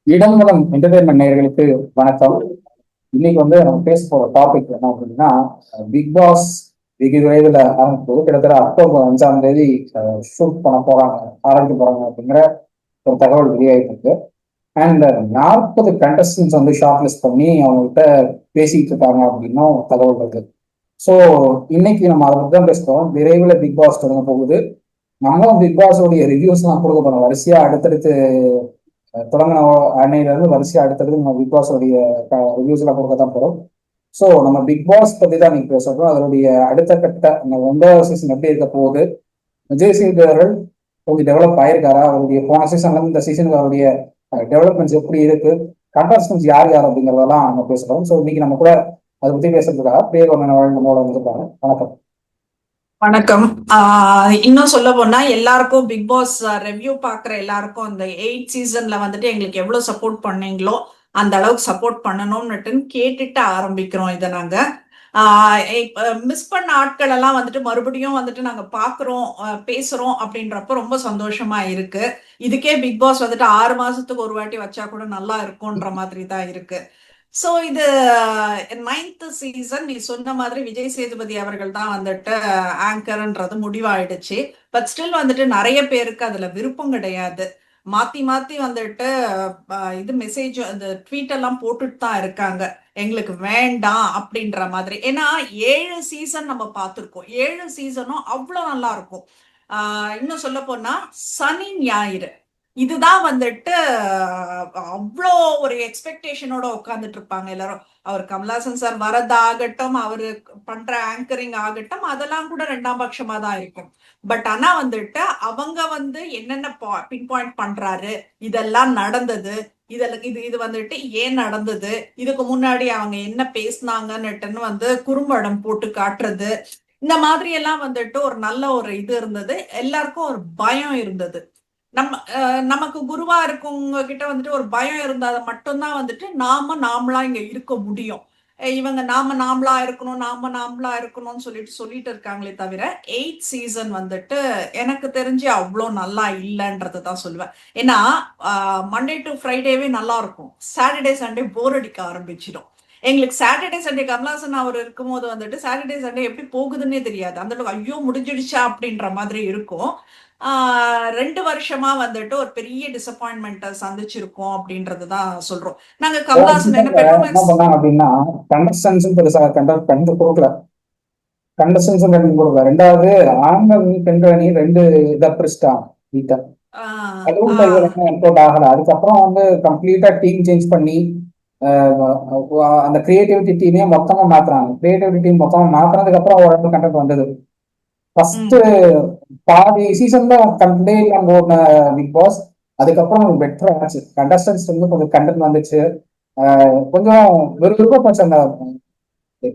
இடம்பலம் entertainment நேயர்களுக்கு வணக்கம். இன்னைக்கு நம்ம பேச போற டாபிக் என்ன அப்படின்னா, பிக் பாஸ் வெகு விரைவில் ஆரம்பிப்போது. கிட்டத்தட்ட அக்டோபர் 5ஆம் தேதி ஷூட் பண்ண போறாங்க, ஆரம்பிக்க போறாங்க அப்படிங்கிற ஒரு தகவல் வெளியாகிட்டு இருக்கு. அண்ட் 40 கண்டஸ்டன்ஸ் ஷார்ட் லிஸ்ட் பண்ணி அவங்ககிட்ட பேசிட்டு இருக்காங்க அப்படின்னும் தகவல் இருக்கு. ஸோ இன்னைக்கு நம்ம அதை பற்றி தான் பேசுறோம். விரைவில் பிக் பாஸ் தொடங்க போகுது. நம்மளும் பிக் பாஸோடைய ரிவ்யூஸ் எல்லாம் கொடுக்க போறோம். வரிசையா அடுத்தடுத்து தொடங்கின அன்னையில இருந்து வரிசையா அடுத்தடுத்து நம்ம பிக் பாஸோடைய ரிவ்யூஸ் எல்லாம் கொடுக்க தான் போறோம். ஸோ நம்ம பிக் பாஸ் பத்தி தான் நீங்க பேசுறோம். அதனுடைய அடுத்த கட்ட அந்த 9வது சீசன் எப்படி இருக்க போகுது, விஜய் சேதுபதி அவர்கள் கொஞ்சம் டெவலப் ஆயிருக்காரா, அவருடைய போன சீசன்ல இருந்து இந்த சீசனுக்கு அவருடைய டெவலப்மெண்ட்ஸ் எப்படி இருக்கு, கண்டஸ்டன்ஸ் யார் யார் அப்படிங்கறதெல்லாம் நம்ம பேசுறோம். ஸோ இன்னைக்கு நம்ம கூட அதை பத்தி பேசுறதுக்காக பேர் நம்மளோட வந்துருக்காங்க. வணக்கம். வணக்கம். இன்னும் சொல்ல போனா எல்லாருக்கும் பிக் பாஸ் ரிவ்யூ பாக்குற எல்லாருக்கும் அந்த 8 சீசன்ல வந்துட்டு எங்களுக்கு எவ்வளவு சப்போர்ட் பண்ணீங்களோ அந்த அளவுக்கு சப்போர்ட் பண்ணணும்னுட்டு கேட்டுட்டு ஆரம்பிக்கிறோம். இதை நாங்க மிஸ் பண்ண ஆட்கள் எல்லாம் வந்துட்டு மறுபடியும் வந்துட்டு நாங்க பாக்குறோம், பேசுறோம் அப்படின்றப்ப ரொம்ப சந்தோஷமா இருக்கு. இதுக்கே பிக் பாஸ் வந்துட்டு 6 மாசத்துக்கு ஒரு வாட்டி வச்சா கூட நல்லா இருக்கும்ன்ற மாதிரி தான் இருக்கு. சோ இது 9th சீசன். நீ சொன்ன மாதிரி விஜய் சேதுபதி அவர்கள் தான் வந்துட்டு ஆங்கர்ன்றது முடிவாயிடுச்சு. பட் ஸ்டில் வந்துட்டு நிறைய பேருக்கு அதுல விருப்பம் கிடையாது. மாத்தி மாத்தி வந்துட்டு இது மெசேஜ் அந்த ட்வீட் எல்லாம் போட்டுட்டு தான் இருக்காங்க, எங்களுக்கு வேண்டாம் அப்படின்ற மாதிரி. ஏன்னா 7 சீசன் நம்ம பார்த்திருக்கோம். 7 சீசனும் அவ்வளவு நல்லா இருக்கும். இன்னும் சொல்ல போனா சனி ஞாயிறு இதுதான் வந்துட்டு அவ்வளோ ஒரு எக்ஸ்பெக்டேஷனோட உட்காந்துட்டு இருப்பாங்க எல்லாரும். அவர் கமல்ஹாசன் சார் வரதாகட்டும், அவரு பண்ற ஆங்கரிங் ஆகட்டும், அதெல்லாம் கூட 2ஆம் பட்சமா தான் இருக்கும். பட் ஆனா வந்துட்டு அவங்க என்னென்ன பின் பாயிண்ட் பண்றாரு, இதெல்லாம் நடந்தது, இது வந்துட்டு ஏன் நடந்தது, இதுக்கு முன்னாடி அவங்க என்ன பேசினாங்கன்னுட்டுன்னு குறும்படம் போட்டு காட்டுறது, இந்த மாதிரி எல்லாம் வந்துட்டு ஒரு நல்ல ஒரு இது இருந்தது. எல்லாருக்கும் ஒரு பயம் இருந்தது. நமக்கு குருவா இருக்கவங்க கிட்ட வந்துட்டு ஒரு பயம் இருந்தா மட்டும்தான் வந்துட்டு நாமளா இங்க இருக்க முடியும். இவங்க நாமளா இருக்கணும், நாமளா இருக்கணும்னு சொல்லிட்டு இருக்காங்களே தவிர 8 சீசன் வந்துட்டு எனக்கு தெரிஞ்சு அவ்வளோ நல்லா இல்லைன்றது தான் சொல்லுவேன். ஏன்னா மண்டே டு ஃப்ரைடேவே நல்லா இருக்கும், சாட்டர்டே சண்டே போர் அடிக்க ஆரம்பிச்சிடும். எங்களுக்கு சாட்டர்டே சண்டே கமல்ஹாசன் அவர் இருக்கும்போது வந்துட்டு சாட்டர்டே சண்டே எப்படி போகுதுன்னே தெரியாது. அந்த அளவுக்கு ஐயோ முடிஞ்சிடுச்சா அப்படின்ற மாதிரி இருக்கும். 2 வருஷமா வந்துட்டு ஒரு பெரிய டிசப்பாயின்மெண்ட்டை சந்திச்சிருக்கோம் அப்படின்றதுதான் சொல்றோம். நாங்க கமல்ஹாசன் என்ன பண்ணாங்க அப்படின்னா, கண்டஸ்டன்ஸும் பெருசா கண்டு கொடுக்கல. கண்டஸ்டன்ஸ் கொடுக்கல. ரெண்டாவது ஆண்கள் பெண்கள் அணி 2 இதை பிரிச்சுட்டாங்க நீட்டா. ஆகல. அதுக்கப்புறம் கம்ப்ளீட்டா டீம் சேஞ்ச் பண்ணி அந்த கிரியேட்டிவிட்டி டீமே மொத்தமா மாத்துறாங்க. கிரியேட்டிவிட்டி டீம் மொத்தமா மாத்துறதுக்கு அப்புறம் ஒரு கண்டென்ட் வந்தது. ஃபர்ஸ்ட் பாதி சீசன்ல கண்டே இல்லாம ஓடின பிக் பாஸ் அதுக்கப்புறம் பெட்டர் ஆச்சு. கண்டஸ்டன்ஸ் கொஞ்சம் கண்டென்ட் வந்துச்சு. கொஞ்சம் விறுவிறுப்பா போச்சு. அந்த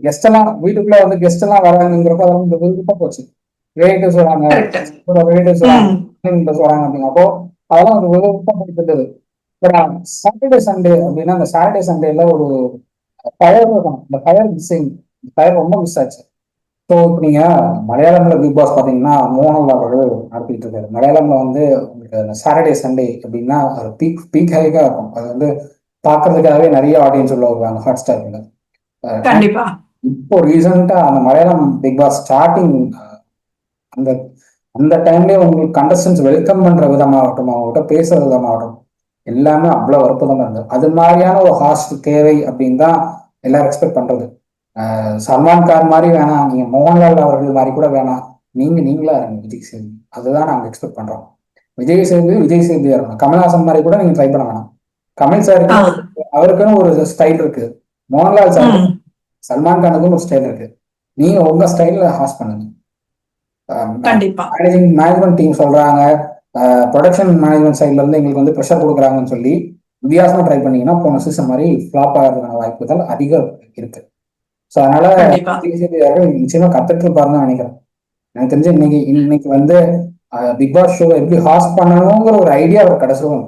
கெஸ்ட் எல்லாம் வீட்டுக்குள்ள கெஸ்ட் எல்லாம் வராங்கிறப்ப அதெல்லாம் விறுவிறுப்பா போச்சு. ரிலேட்டிவ்ஸ் வராங்க, ரிலேட்டிவ்ஸ் வராங்க அப்படிங்கப்போ அதெல்லாம் ஒரு விறுவிறுப்பா போயிட்டு இருந்தது. சாட்டர்டே சண்டே அப்படின்னா அந்த சாட்டர்டே சண்டேல ஒரு ஃபயர் இருக்கும். இந்த ஃபயர் மிஸ்ஸிங், ஃபயர் ரொம்ப மிஸ் ஆச்சு. ஸோ இப்போ நீங்க மலையாளம்ல பிக் பாஸ் பாத்தீங்கன்னா மோகன்லால் அவர்கள் நடத்திட்டு இருக்காரு. மலையாளம்ல உங்களுக்கு அந்த சாட்டர்டே சண்டே அப்படின்னா ஒரு பீக் ஹைக்கா இருக்கும். அது பாக்குறதுக்காகவே நிறைய ஆடியன்ஸ் உள்ள வருவாங்க ஹாட் ஸ்டார்ல. இப்போ ரீசெண்டா அந்த மலையாளம் பிக் பாஸ் ஸ்டார்டிங் அந்த அந்த டைம்லயே உங்களுக்கு கண்டஸ்டன்ஸ் வெல்கம் பண்ற விதமாகட்டும், அவங்ககிட்ட பேசுற விதமாகட்டும், எல்லாமே அவ்வளவு அற்புதமா இருந்தது. அது மாதிரியான ஒரு ஹாஸ்ட் தேவை அப்படின்னு தான் எல்லாரும் எக்ஸ்பெக்ட் பண்றது. சல்மான் கான் மாதிரி வேணாம், நீங்க மோகன்லால் அவர்கள் மாதிரி கூட வேணாம், நீங்களா இருங்க விஜய் சேதுபதி, அதுதான் நாங்க எக்ஸ்பெக்ட் பண்றோம். விஜய் சேதுபதியா இருக்கணும். கமல்ஹாசன் மாதிரி கூட நீங்க ட்ரை பண்ண வேணாம். கமல் சாருக்கு அவருக்குன்னு ஒரு ஸ்டைல் இருக்கு, மோகன்லால் சாருக்கு சல்மான் கானுக்கும் ஒரு ஸ்டைல் இருக்கு. நீங்க உங்க ஸ்டைல்ல ஹாஸ்ட் பண்ணுங்க. மேனேஜ்மெண்ட் டீம் சொல்றாங்க, ப்ரொடக்ஷன் மேனேஜ்மெண்ட் சைட்ல இருந்து எங்களுக்கு ப்ரெஷர் கொடுக்குறாங்கன்னு சொல்லி வித்தியாசமா ட்ரை பண்ணீங்கன்னா போன சீசன் மாதிரி ஃபிளாப் ஆகிறதுக்கான வாய்ப்புகள் அதிகம் இருக்கு. ஸோ அதனால நிச்சயமா கத்துட்டு இருப்பாருன்னு நினைக்கிறேன். எனக்கு தெரிஞ்சு இன்னைக்கு பிக் பாஸ் ஷோ எப்படி ஹாஸ்ட் பண்ணணுங்கிற ஒரு ஐடியா அவர் கடைசியும்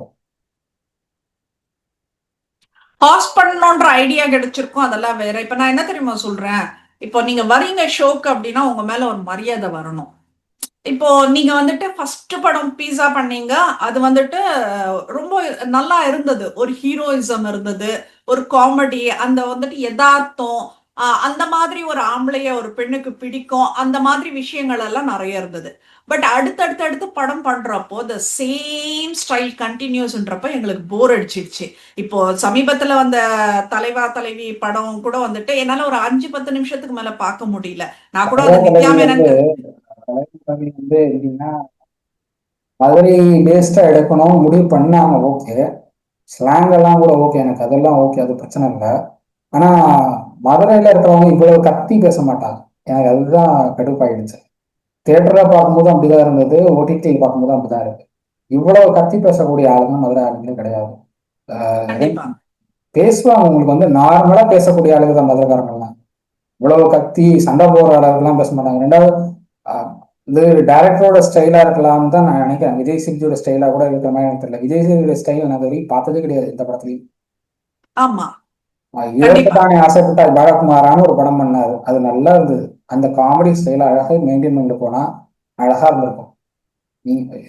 ஹாஸ்ட் பண்ணணும்ன்ற ஐடியா கிடைச்சிருக்கும். அதெல்லாம் வேற. இப்ப நான் என்ன தெரியுமா சொல்றேன், இப்போ நீங்க வரீங்க ஷோக்கு அப்படின்னா உங்க மேல ஒரு மரியாதை வரணும். இப்போ நீங்க வந்துட்டு ஃபர்ஸ்ட் படம் பீஸா பண்ணீங்க. அது வந்துட்டு ரொம்ப நல்லா இருந்தது. ஒரு ஹீரோயிசம் இருந்தது. ஒரு காமெடி, அந்த வந்துட்டு எதார்த்தம், அந்த மாதிரி ஒரு ஆம்பளைய ஒரு பெண்ணுக்கு பிடிக்கும். அந்த மாதிரி விஷயங்கள் எல்லாம் நெறைய இருந்தது. பட் அடுத்தடுத்து படம் பண்றப்போ, த சேம் ஸ்டைல் கன்டினியூஸ்ன்றப்ப எங்களுக்கு போர் அடிச்சிடுச்சு. இப்போ சமீபத்துல வந்த தலைவா தலைவி படம் கூட வந்துட்டு என்னால ஒரு 5, 10 நிமிஷத்துக்கு மேல பார்க்க முடியல. நான் கூட தலைவா அது நித்யா தலைவி வந்து மேனன் தலைவா தலைவி வந்து எப்படின்னா மதுரை பேஸ்டா எடுக்கணும் முடிவு பண்ணாங்க. ஓகே, ஸ்லாங் எல்லாம் கூட ஓகே, எனக்கு அதெல்லாம் ஓகே, அது பிரச்சனை இல்லை. ஆனா மதுரையில இருக்கிறவங்க இவ்வளவு கத்தி பேச மாட்டாங்க. எனக்கு அதுதான் கடுப்பாயிடுச்சு. தியேட்டர்ல பார்க்கும்போது அப்படிதான் இருந்தது, ஓடிடியில் பார்க்கும்போது அப்படிதான் இருக்கு. இவ்வளவு கத்தி பேசக்கூடிய ஆளுங்க மதுரை ஆளுங்களே கிடையாது. கண்டிப்பா. பேசுவாங்க, உங்களுக்கு வந்து நார்மலா பேசக்கூடிய ஆளுங்க தான் மதுரைக்காரங்கலாம். இவ்வளவு கத்தி சண்டை போடுற அளவுக்குலாம் பேச மாட்டாங்க. ரெண்டாவது ஆஹ், இது டைரக்டரோட ஸ்டைலா இருக்கலாம்னு தான் நான் நினைக்கிறேன். விஜய் சேதுபதியோட ஸ்டைலா கூட இருக்கிற மாதிரி எனக்கு தெரியல. விஜய் சேதுபதியோட ஸ்டைல் நான் இது வரைக்கும் பார்த்ததே கிடையாது இந்த படத்துலயும். ஆமா. இவருக்கு கண்டிப்பா. தானே ஆசைப்பட்டார் பாலகுமாரான ஒரு படம் பண்ணாரு, அது நல்லா இருந்தது. அந்த காமெடி ஸ்டைல அழகா மெயின்டைன் பண்ணிட்டு போனா அழகா இருந்திருக்கும்.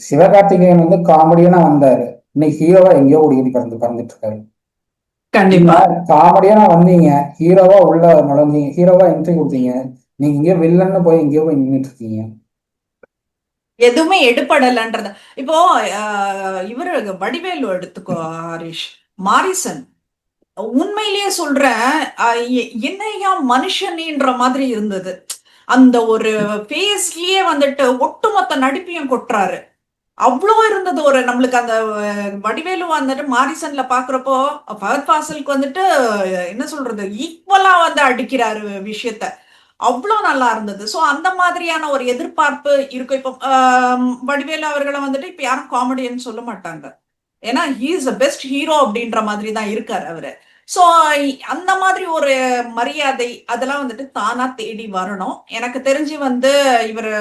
சிவகார்த்திகேயன் வந்து காமெடியனா வந்தாரு, இன்னைக்கு ஹீரோவா எங்கேயோ ஓடி பறந்துட்டு இருக்காரு. நீங்க கண்டிப்பா. காமெடியா வந்தீங்க, ஹீரோவா உள்ள நுழைஞ்சீங்க, ஹீரோவா என்ட்ரி கொடுத்தீங்க, நீங்க இங்கே வில்லன்னு போய் எங்கேயோ போய் நின்றுட்டு இருக்கீங்க. எதுவுமே எடுபடலன்றது. இப்போ இவரு வடிவேலு எடுத்துக்கோ ஹரிஷ். மாரிசன். உண்மையிலேயே சொல்றேன், என்னையா மனுஷனின்ற மாதிரி இருந்தது. அந்த ஒரு ஃபேஸ்லயே வந்துட்டு ஒட்டுமொத்த நடிப்பையும் கொட்டுறாரு. அவ்வளோ இருந்தது. ஒரு நம்மளுக்கு அந்த வடிவேலு வந்துட்டு மாரிசன்ல பாக்குறப்போ ஃபஹத் ஃபாசிலுக்கு வந்துட்டு என்ன சொல்றது, ஈக்குவலா வந்து அடிக்கிறாரு விஷயத்த. அவ்வளோ நல்லா இருந்தது. ஸோ அந்த மாதிரியான ஒரு எதிர்பார்ப்பு இருக்கும். இப்போ வடிவேலு அவர்களை வந்துட்டு இப்ப யாரும் காமெடியன்னு சொல்ல மாட்டாங்க. ஏன்னா he is the best hero அப்படின்ற மாதிரி தான் இருக்காரு அவரு. ஸோ அந்த மாதிரி ஒரு மரியாதை அதெல்லாம் வந்துட்டு தானா தேடி வரணும். எனக்கு தெரிஞ்சு வந்து இவர்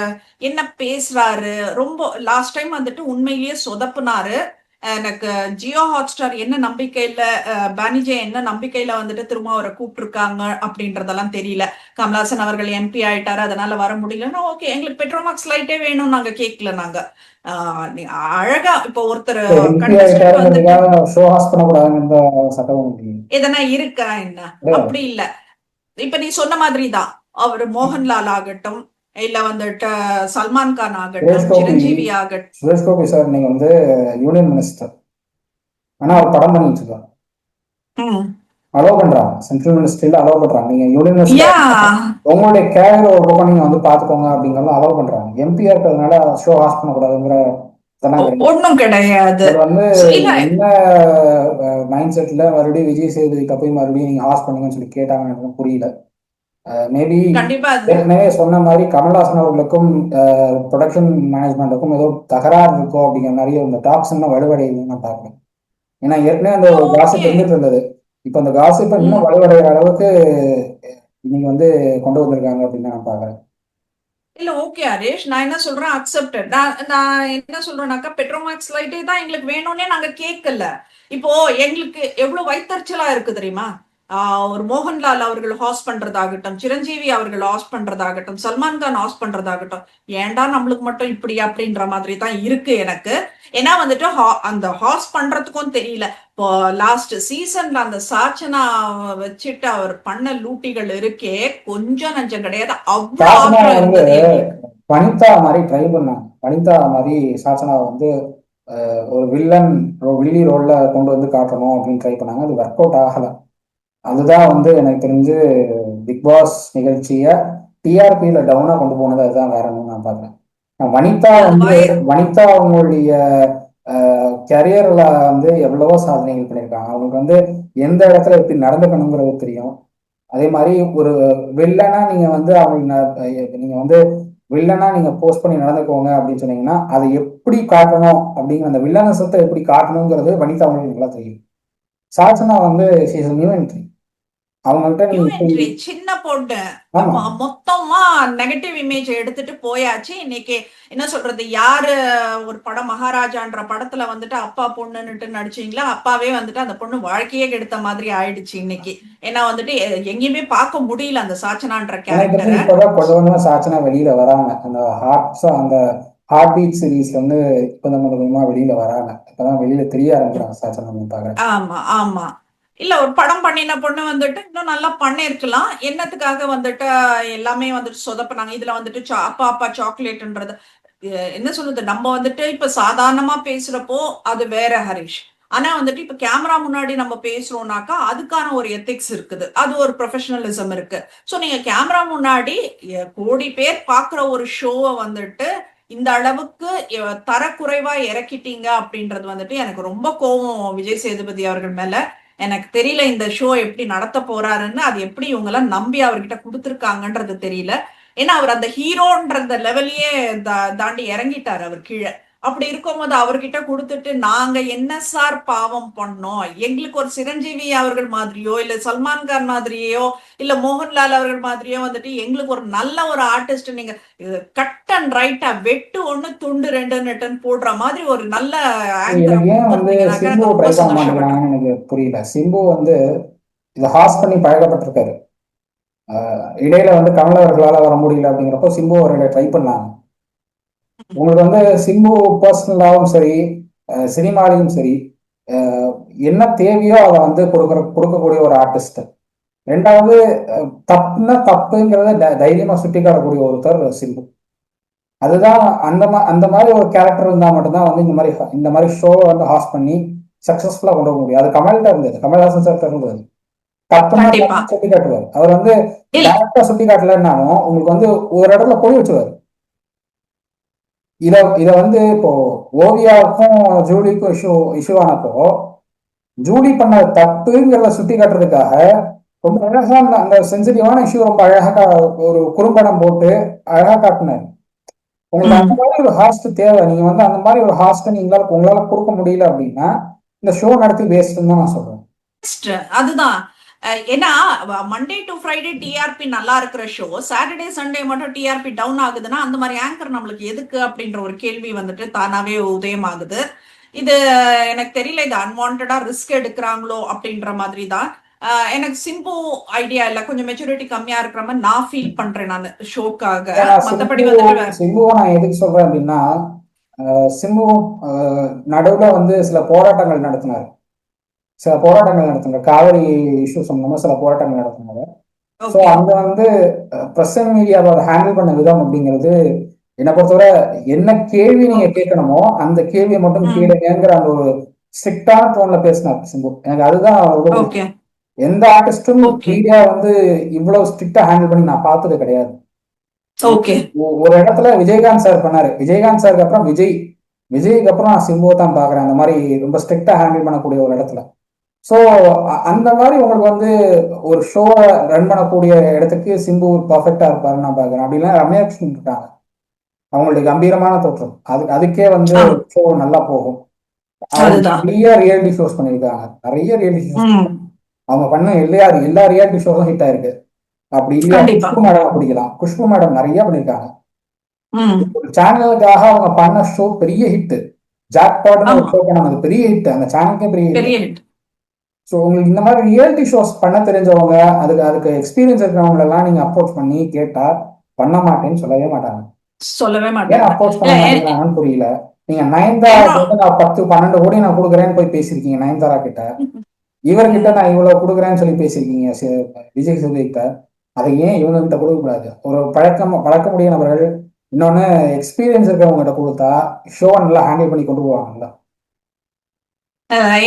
என்ன பேசுறாரு, ரொம்ப லாஸ்ட் டைம் வந்துட்டு உண்மையிலேயே சொதப்புனாரு. எனக்கு ஜியோ ஹாட்ஸ்டார் என்ன நம்பிக்கையில, பானிஜே என்ன நம்பிக்கையில வந்துட்டு திரும்ப அவரை கூப்பிட்டுருக்காங்க அப்படின்றதெல்லாம் தெரியல. கமலாசன் அவர்கள் எம்பி ஆயிட்டாரு, அதனால வர முடியலன்னா ஓகே, எங்களுக்கு பெட்ரோமாக்ஸ் லைட்டே வேணும், நாங்க கேட்கல. நாங்க அழகா இப்போ ஒருத்தர் எம்பி கண்டஸ்டன்ட் வந்துட்டு ஆயிட்டாருங்கிறதுக்காக ஷோ ஆஃப் பண்ணக்கூடாதுன்னு எந்த சட்டமும் இல்லையே. எதனா இருக்கா என்ன? கிடையாது. அப்படி இல்ல. இப்ப நீ சொன்ன மாதிரி தான். அவரு மோகன்லால் ஆகட்டும், இல்ல வந்துட்டு சல்மான் கான் ஆகட்டும், சுரேஷ் கோபி சிரஞ்சீவி ஆகட்டும். சுரேஷ் கோபி சார் நீங்க வந்து யூனியன் மினிஸ்டர், ஆனா அவர் படம் பண்ணிட்டு இருக்காரு. ம். அலோவ் பண்றாங்க, சென்ட்ரல் மினிஸ்ட்ரியில அலோவ் பண்றாங்க. நீங்க யூனியன் மினிஸ்டர் யா. உங்களுடைய கேரியர் ஒரு பக்கம் நீங்க வந்து பாத்துக்கோங்க அப்படிங்கறத அலோவ் பண்றாங்க. எம்பியா இருக்கிறதுனால ஷோ ஆஃப் பண்ணக்கூடாதுங்கிற இதெல்லாம் கிடையாது. ஒண்ணும் கிடையாது. அவர் வந்து இல்ல. என்ன மைண்ட் செட்ல மறுபடியும் விஜய் சேதுபதிக்கு போய் மறுபடியும் நீங்க ஹாஸ் பண்ணுங்கன்னு சொல்லி கேட்டாங்கன்னு எனக்கு புரியல. மேபி கண்டிப்பா அது. ஏற்கனவே சொன்ன மாதிரி கமல்ஹாசன் அவர்களுக்கும் ப்ரொடக்ஷன் மேனேஜ்மெண்ட்டுக்கும் ஏதோ தகராறு இருக்கோ அப்படிங்கிற மாதிரி இந்த டாக்ஸ் இன்னும் வலுவடையுதுன்னு நான் பார்க்கிறேன். ஏன்னா ஏற்கனவே அந்த இல்ல ஒரு காசிப் ஓகே. இருந்துட்டு இருந்தது. இப்போ அந்த காசிப் இன்னும் ம். வலுவடைகிற அளவுக்கு நீங்க வந்து கொண்டு வந்திருக்காங்க அப்படின்னு நான் பார்க்கிறேன். இல்ல ஓகே ஹரீஷ், நான் என்ன சொல்றேன் அக்செப்டட். நான் என்ன சொல்றேன்னாக்கா பெட்ரோமாக்ஸ் லைட்டே தான் எங்களுக்கு வேணும்னே நாங்க கேட்கல. இப்போ எங்களுக்கு எவ்வளவு வைத்தறிச்சலா இருக்கு தெரியுமா? ஒரு மோகன்லால் அவர்கள் ஹாஸ் பண்றதாகட்டும், சிரஞ்சீவி அவர்கள் ஹாஸ் பண்றதாகட்டும், சல்மான் கான் ஹாஸ் பண்றதாகட்டும், ஏன்டா நம்மளுக்கு மட்டும் இப்படி அப்படின்ற மாதிரி தான் இருக்கு எனக்கு. ஏன்னா வந்துட்டு அந்த ஹாஸ் பண்றதுக்கும் தெரியல. இப்போ லாஸ்ட் சீசன்ல அந்த சாச்சனா வச்சுட்டு அவர் பண்ண லூட்டிகள் இருக்கே, கொஞ்சம் நஞ்சம் கிடையாது. அவ்வளவு சாசனா ஆத்திரம் வந்து இருந்தது எங்களுக்கு. வனிதா மாதிரி ட்ரை பண்ணாங்க. வனிதா மாதிரி சாசனா வந்து ஒரு வில்லன் வில்லி ரோல்ல கொண்டு வந்து காட்டணும் அப்படின்னு ட்ரை பண்ணாங்க. அது ஒர்க் அவுட் ஆகல. அதுதான் வந்து எனக்கு தெரிஞ்சு பிக் பாஸ் நிகழ்ச்சியை டிஆர்பியில டவுனா கொண்டு போனது. அதுதான் வேற ஒன்று நான் பார்க்குறேன். வனிதா இல்ல அது வந்து வனிதா அவங்களுடைய கரியர்ல வந்து எவ்வளவோ சாதனைகள் பண்ணியிருக்காங்க. அவங்களுக்கு வந்து எந்த இடத்துல எப்படி நடந்துக்கணுங்கிறது தெரியும். அதே மாதிரி ஒரு வில்லனா நீங்க வந்து நீங்க வந்து வில்லனா நீங்க போஸ்ட் பண்ணி நடந்துக்கோங்க அப்படின்னு சொன்னீங்கன்னா அதை எப்படி காட்டணும் அப்படிங்கிற அந்த வில்லனசத்தை எப்படி காட்டணுங்கிறது வனிதா அவங்களுக்கு நல்லா தெரியும். சாச்சனா வந்து நியூ என்ட்ரி, அவங்கள்ட்ட நியூ நீங்க போய் என்ட்ரி சின்ன பொண்ணு ஆமா மொத்தமா நெகட்டிவ் இமேஜ் எடுத்துட்டு போயாச்சு. இன்னைக்கு என்ன சொல்றது, யாரு ஒரு படம் மகாராஜான்ற படத்துல வந்துட்டு அப்பா பொண்ணுன்னுட்டு நடிச்சீங்களா, அப்பாவே வந்துட்டு அந்த பொண்ணு வாழ்க்கையே கெடுத்த மாதிரி ஆயிடுச்சு இன்னைக்கு. ஏன்னா வந்துட்டு எங்கேயுமே பார்க்க முடியல அந்த சாச்சனான்ற எனக்கு தெரிஞ்சு கேரக்டரை. இப்பதான் கொஞ்சம் கொஞ்சமா சாச்சனா வெளியில வராங்க. அந்த ஹார்ட் பீட் சீரீஸ்ல இருந்து கொஞ்சம் கொஞ்சமா வெளியில வராங்க. இப்பதான் வெளியில தெரிய ஆரம்பிக்கிறாங்க சாச்சனா பாக்குறேன். ஆமா ஆமா. இல்ல ஒரு படம் பண்ணின பொண்ணு வந்துட்டு இன்னும் நல்லா பண்ணிருக்கலாம். என்னத்துக்காக வந்துட்டு எல்லாமே வந்துட்டு சொதப்பினாங்க. இதுல வந்துட்டு அப்பா அப்பா சாக்லேட்ன்றது என்ன சொல்றது, நம்ம வந்துட்டு இப்ப சாதாரணமா பேசுறப்போ அது வேற ஹரிஷ். ஆனா வந்துட்டு இப்ப கேமரா முன்னாடி நம்ம பேசுறோம்னாக்கா அதுக்கான ஒரு எத்திக்ஸ் இருக்குது, அது ஒரு ப்ரொஃபஷனலிசம் இருக்கு. சோ நீங்க கேமரா முன்னாடி கோடி பேர் பாக்குற ஒரு ஷோவை வந்துட்டு இந்த அளவுக்கு தரக்குறைவா இறக்கிட்டீங்க அப்படின்றது வந்துட்டு எனக்கு ரொம்ப கோவம் விஜய் சேதுபதி அவர்கள் மேல. எனக்கு தெரியல இந்த ஷோ எப்படி நடத்த போறாருன்னு, அது எப்படி இவங்க எல்லாம் நம்பி அவர்கிட்ட கொடுத்துருக்காங்கன்றது தெரியல. ஏன்னா அவர் அந்த ஹீரோன்ற லெவலையே தாண்டி இறங்கிட்டாரு அவர் கீழே. அப்படி இருக்கும்போது அவர்கிட்ட கொடுத்துட்டு நாங்க என்ன சார் பாவம் பண்ணோம், எங்களுக்கு ஒரு சிரஞ்சீவி அவர்கள் மாதிரியோ இல்ல சல்மான் கான் மாதிரியோ இல்ல மோகன்லால் அவர்கள் மாதிரியோ வந்துட்டு எங்களுக்கு ஒரு நல்ல ஒரு ஆர்டிஸ்ட் நீங்க கட் அண்ட் ரைட்டா வெட்டு ஒண்ணு துண்டு ரெண்டு நெட்டன் போடுற மாதிரி ஒரு நல்ல ஆங்கரை எனக்கு ஏன் கொடுத்துருந்தீங்கன்னாக்கா சிம்பு ட்ரை ரொம்ப பண்ண சந்தோஷப்பட்டோம். மாட்டேங்கிறாங்கன்னு எனக்கு புரியல. சிம்பு இதை ஹாஸ் பண்ணி பழக்கப்பட்டிருக்காரு. இடையில கமல் அவர்களால வர முடியல அப்படிங்கிறப்போ சிம்பு அவர்களை ட்ரை பண்ணாங்க. உங்களுக்கு சிம்பு பர்சனலாகவும் சரி, சினிமாலையும் சரி, என்ன தேவையோ அதை கொடுக்கக்கூடிய ஒரு ஆர்டிஸ்ட். ரெண்டாவது, தப்புன்னா தப்புங்கிறத தைரியமா சுட்டி காட்டக்கூடிய ஒருத்தர் சிம்பு. அதுதான் அந்த மாதிரி ஒரு கேரக்டர் இருந்தா மட்டும்தான் இந்த மாதிரி ஷோவை ஹாஸ் பண்ணி சக்சஸ்ஃபுல்லா கொண்டு போக முடியும். அது கமல்கிட்ட இருந்தது, கமல்ஹாசன் சார் இருந்தது. தப்புன்னா கண்டிப்பா. தப்பு சுட்டி காட்டுவார். அவர் இல்ல டேரக்டா சுட்டி காட்டலன்னாலும் உங்களுக்கு ஒரு இடத்துல போய் வச்சுருவார். இத இப்போ ஓவியாவுக்கும் ஜூலிக்கும் இஷ்யூ ஆனப்போ ஜூலி பண்ண தப்புங்கிறத சுட்டி காட்டுறதுக்காக ரொம்ப அழகா அந்த சென்சிட்டிவான இஷ்யூ ரொம்ப அழகா ஒரு குறும்படம் போட்டு அழகா காட்டினார். உங்களுக்கு அந்த மாதிரி ஒரு ஹாஸ்ட் தேவை. நீங்க அந்த மாதிரி ஒரு ஹாஸ்ட் உங்களால கொடுக்க முடியல அப்படின்னா இந்த ஷோ நடத்தி வேஸ்ட்னு தான் நான் சொல்றேன். அதுதான். ஏன்னா மண்டே டு ஃப்ரைடே டிஆர்பி நல்லா இருக்கிற ஷோ சாட்டர்டே சண்டே மட்டும் டிஆர்பி டவுன் ஆகுதுன்னா அந்த மாதிரி ஆங்கர் நம்மளுக்கு எதுக்கு அப்படின்ற ஒரு கேள்வி வந்துட்டு தானாவே உதயமாகுது. இது எனக்கு தெரியல, இது அன்வான்டா ரிஸ்க் எடுக்கிறாங்களோ அப்படின்ற மாதிரி தான். எனக்கு சிம்பு ஐடியா இல்ல, கொஞ்சம் மெச்சூரிட்டி கம்மியா இருக்கிற மாதிரி நான் ஃபீல் பண்றேன் நான் ஷோக்காக. மத்தபடி வந்துட்டு சிம்புவை நான் எதுக்கு சொல்றேன் அப்படின்னா, சிம்பு நடுவுல சில போராட்டங்கள் நடத்தினார். காவிரி இஷ்யூ சம்பந்தமா சில போராட்டங்கள் நடத்தினாங்க. ஸோ அங்க பிரஸ் அண்ட் மீடியாவை ஹேண்டில் பண்ண விதம் அப்படிங்கிறது என்னை பொறுத்தவரை என்ன கேள்வி நீங்க கேட்கணுமோ அந்த கேள்வியை மட்டும் கேளுங்கிற அந்த ஒரு ஸ்ட்ரிக்டான டோன்ல பேசினார் சிம்பு. எனக்கு அதுதான் ரொம்ப பிடிக்கும். எந்த ஆர்டிஸ்டும் மீடியா இவ்வளவு ஸ்ட்ரிக்டா ஹேண்டில் பண்ணி நான் பார்த்தது கிடையாது. ஒரு இடத்துல விஜயகாந்த் சார் பண்ணாரு, விஜயகாந்த் சாருக்கு அப்புறம் விஜய்க்கு அப்புறம் நான் சிம்புவை தான் பாக்குறேன் அந்த மாதிரி ரொம்ப ஸ்ட்ரிக்டா ஹேண்டில் பண்ணக்கூடிய ஒரு இடத்துல. ஸோ அந்த மாதிரி உங்களுக்கு ஒரு ஷோவை ரன் பண்ணக்கூடிய இடத்துக்கு சிம்பு பர்ஃபெக்டா இருப்பாருன்னு நான் பாக்குறேன். அப்படிலாம் ரம்யா கிருஷ்ணன் இருக்காங்க, அவங்களுடைய கம்பீரமான தோற்றம் அதுக்கே ஷோ நல்லா போகும். நிறைய ரியாலிட்டி ஷோஸ் பண்ணியிருக்காங்க, நிறைய ரியாலிட்டி ஷோஸ் அவங்க பண்ண எல்லா ரியாலிட்டி ஷோஸும் ஹிட் ஆயிருக்கு. அப்படி இல்லையா குஷ்பு மேடம் பிடிக்கலாம், குஷ்பு மேடம் நிறைய பண்ணியிருக்காங்க. சேனலுக்காக அவங்க பண்ண ஷோ பெரிய ஹிட். ஜாக்பாட்னு ஒரு ஷோ பண்ணாங்க, பெரிய ஹிட், அந்த சேனலுக்கே பெரிய ஹிட். ஸோ உங்களுக்கு இந்த மாதிரி ரியாலிட்டி ஷோஸ் பண்ண தெரிஞ்சவங்க, அதுக்கு எக்ஸ்பீரியன்ஸ் இருக்கிறவங்க எல்லாம் நீங்க அப்ரோச் பண்ணி கேட்டா பண்ண மாட்டேன்னு சொல்லவே மாட்டாங்க. ஏன் அப்ரோச் பண்ண மாட்டேங்கிறாங்கன்னு புரியல. நீங்க நயன்தாரா நான் 10-12 கோடி நான் கொடுக்குறேன்னு போய் பேசியிருக்கீங்க நயன்தாரா கிட்ட. இவர்கிட்ட நான் இவ்வளவு கொடுக்குறேன்னு சொல்லி பேசியிருக்கீங்க விஜய் சேதுபதி கிட்ட. அதை ஏன் இவங்க கிட்ட கொடுக்க கூடாது? ஒரு பழக்க முடிய நபர்கள், இன்னொன்னு எக்ஸ்பீரியன்ஸ் இருக்கிறவங்க கிட்ட கொடுத்தா ஷோவை நல்லா ஹேண்டில் பண்ணி கொண்டு போவாங்கல்ல.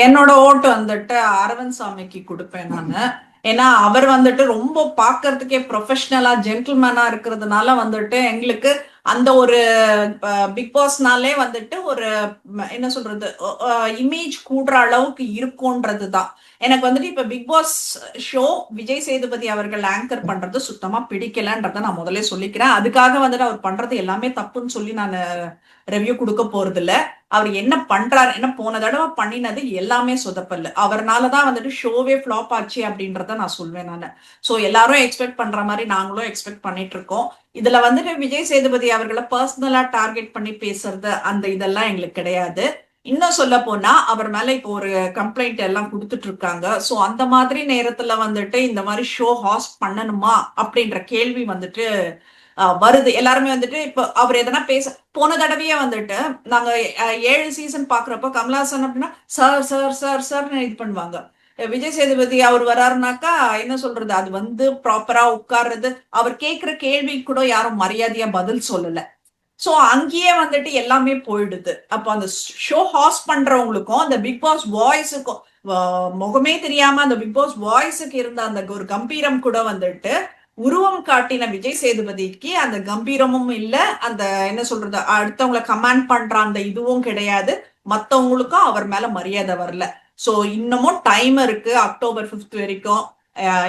என்னோட ஓட்டு வந்துட்டு அரவிந்த் சாமிக்கு கொடுப்பேன் நானு. ஏன்னா அவர் வந்துட்டு ரொம்ப பாக்குறதுக்கே ப்ரொஃபஷனலா ஜென்டில்மேனா இருக்கிறதுனால வந்துட்டு எங்களுக்கு அந்த ஒரு பிக் பாஸ்னாலே வந்துட்டு ஒரு என்ன சொல்றது இமேஜ் கூடுற அளவுக்கு இருக்கும்ன்றதுதான். எனக்கு வந்துட்டு இப்ப Bigg Boss show Vijay Sethupathi அவர்கள் ஆங்கர் பண்றது சுத்தமா பிடிக்கலன்றத நான் முதல்ல சொல்லிக்கிறேன். அதுக்காக வந்துட்டு அவர் பண்றது எல்லாமே தப்புன்னு சொல்லி நான் ரெவ்யூ கொடுக்க போறது இல்ல. அவர் என்ன பண்றாரு, என்ன போன தடவை பண்ணினது எல்லாமே சொதப்பல். அவர்னாலதான் வந்துட்டு ஷோவே ஃபிளாப் ஆச்சு அப்படின்றத நான் சொல்வேன் நானு. சோ எல்லாரும் எக்ஸ்பெக்ட் பண்ற மாதிரி நாங்களும் எக்ஸ்பெக்ட் பண்ணிட்டு இருக்கோம். இதுல வந்துட்டு விஜய் சேதுபதி அவர்களை பர்சனலா டார்கெட் பண்ணி பேசுறது அந்த இதெல்லாம் எங்களுக்கு கிடையாது. இன்னும் சொல்ல போனா அவர் மேல இப்போ ஒரு கம்ப்ளைண்ட் எல்லாம் கொடுத்துட்டு இருக்காங்க. சோ அந்த மாதிரி நேரத்துல வந்துட்டு இந்த மாதிரி ஷோ ஹாஸ்ட் பண்ணணுமா அப்படின்ற கேள்வி வந்துட்டு வருது. எல்லாருமே வந்துட்டு இப்போ அவர் எதனா போன தடவையே வந்துட்டு நாங்க 7 சீசன் பாக்குறப்போ கமலஹாசன் அப்படின்னா சார் சார் சார் சார்னு இது பண்ணுவாங்க. விஜய் சேதுபதி அவர் வராருனாக்கா என்ன சொல்றது, அது வந்து ப்ராப்பரா உட்கார்றது, அவர் கேட்கிற கேள்வி கூட யாரும் மரியாதையா பதில் சொல்லல. சோ அங்கேயே வந்துட்டு எல்லாமே போயிடுது. அப்போ அந்த ஷோ ஹாஸ்ட் பண்றவங்களுக்கும் அந்த பிக் பாஸ் வாய்ஸுக்கும் முகமே தெரியாம அந்த பிக் பாஸ் வாய்ஸுக்கு இருந்த அந்த ஒரு கம்பீரம் கூட வந்துட்டு உருவம் காட்டின விஜய் சேதுபதிக்கு அந்த கம்பீரமும் இல்ல, அந்த என்ன சொல்றது அடுத்தவங்களை கமெண்ட் பண்ற அந்த இதுவும் கிடையாது. மத்தவங்களுக்கும் அவர் மேல மரியாதை வரல. சோ இன்னமும் டைம் இருக்கு அக்டோபர் 5 வரைக்கும்.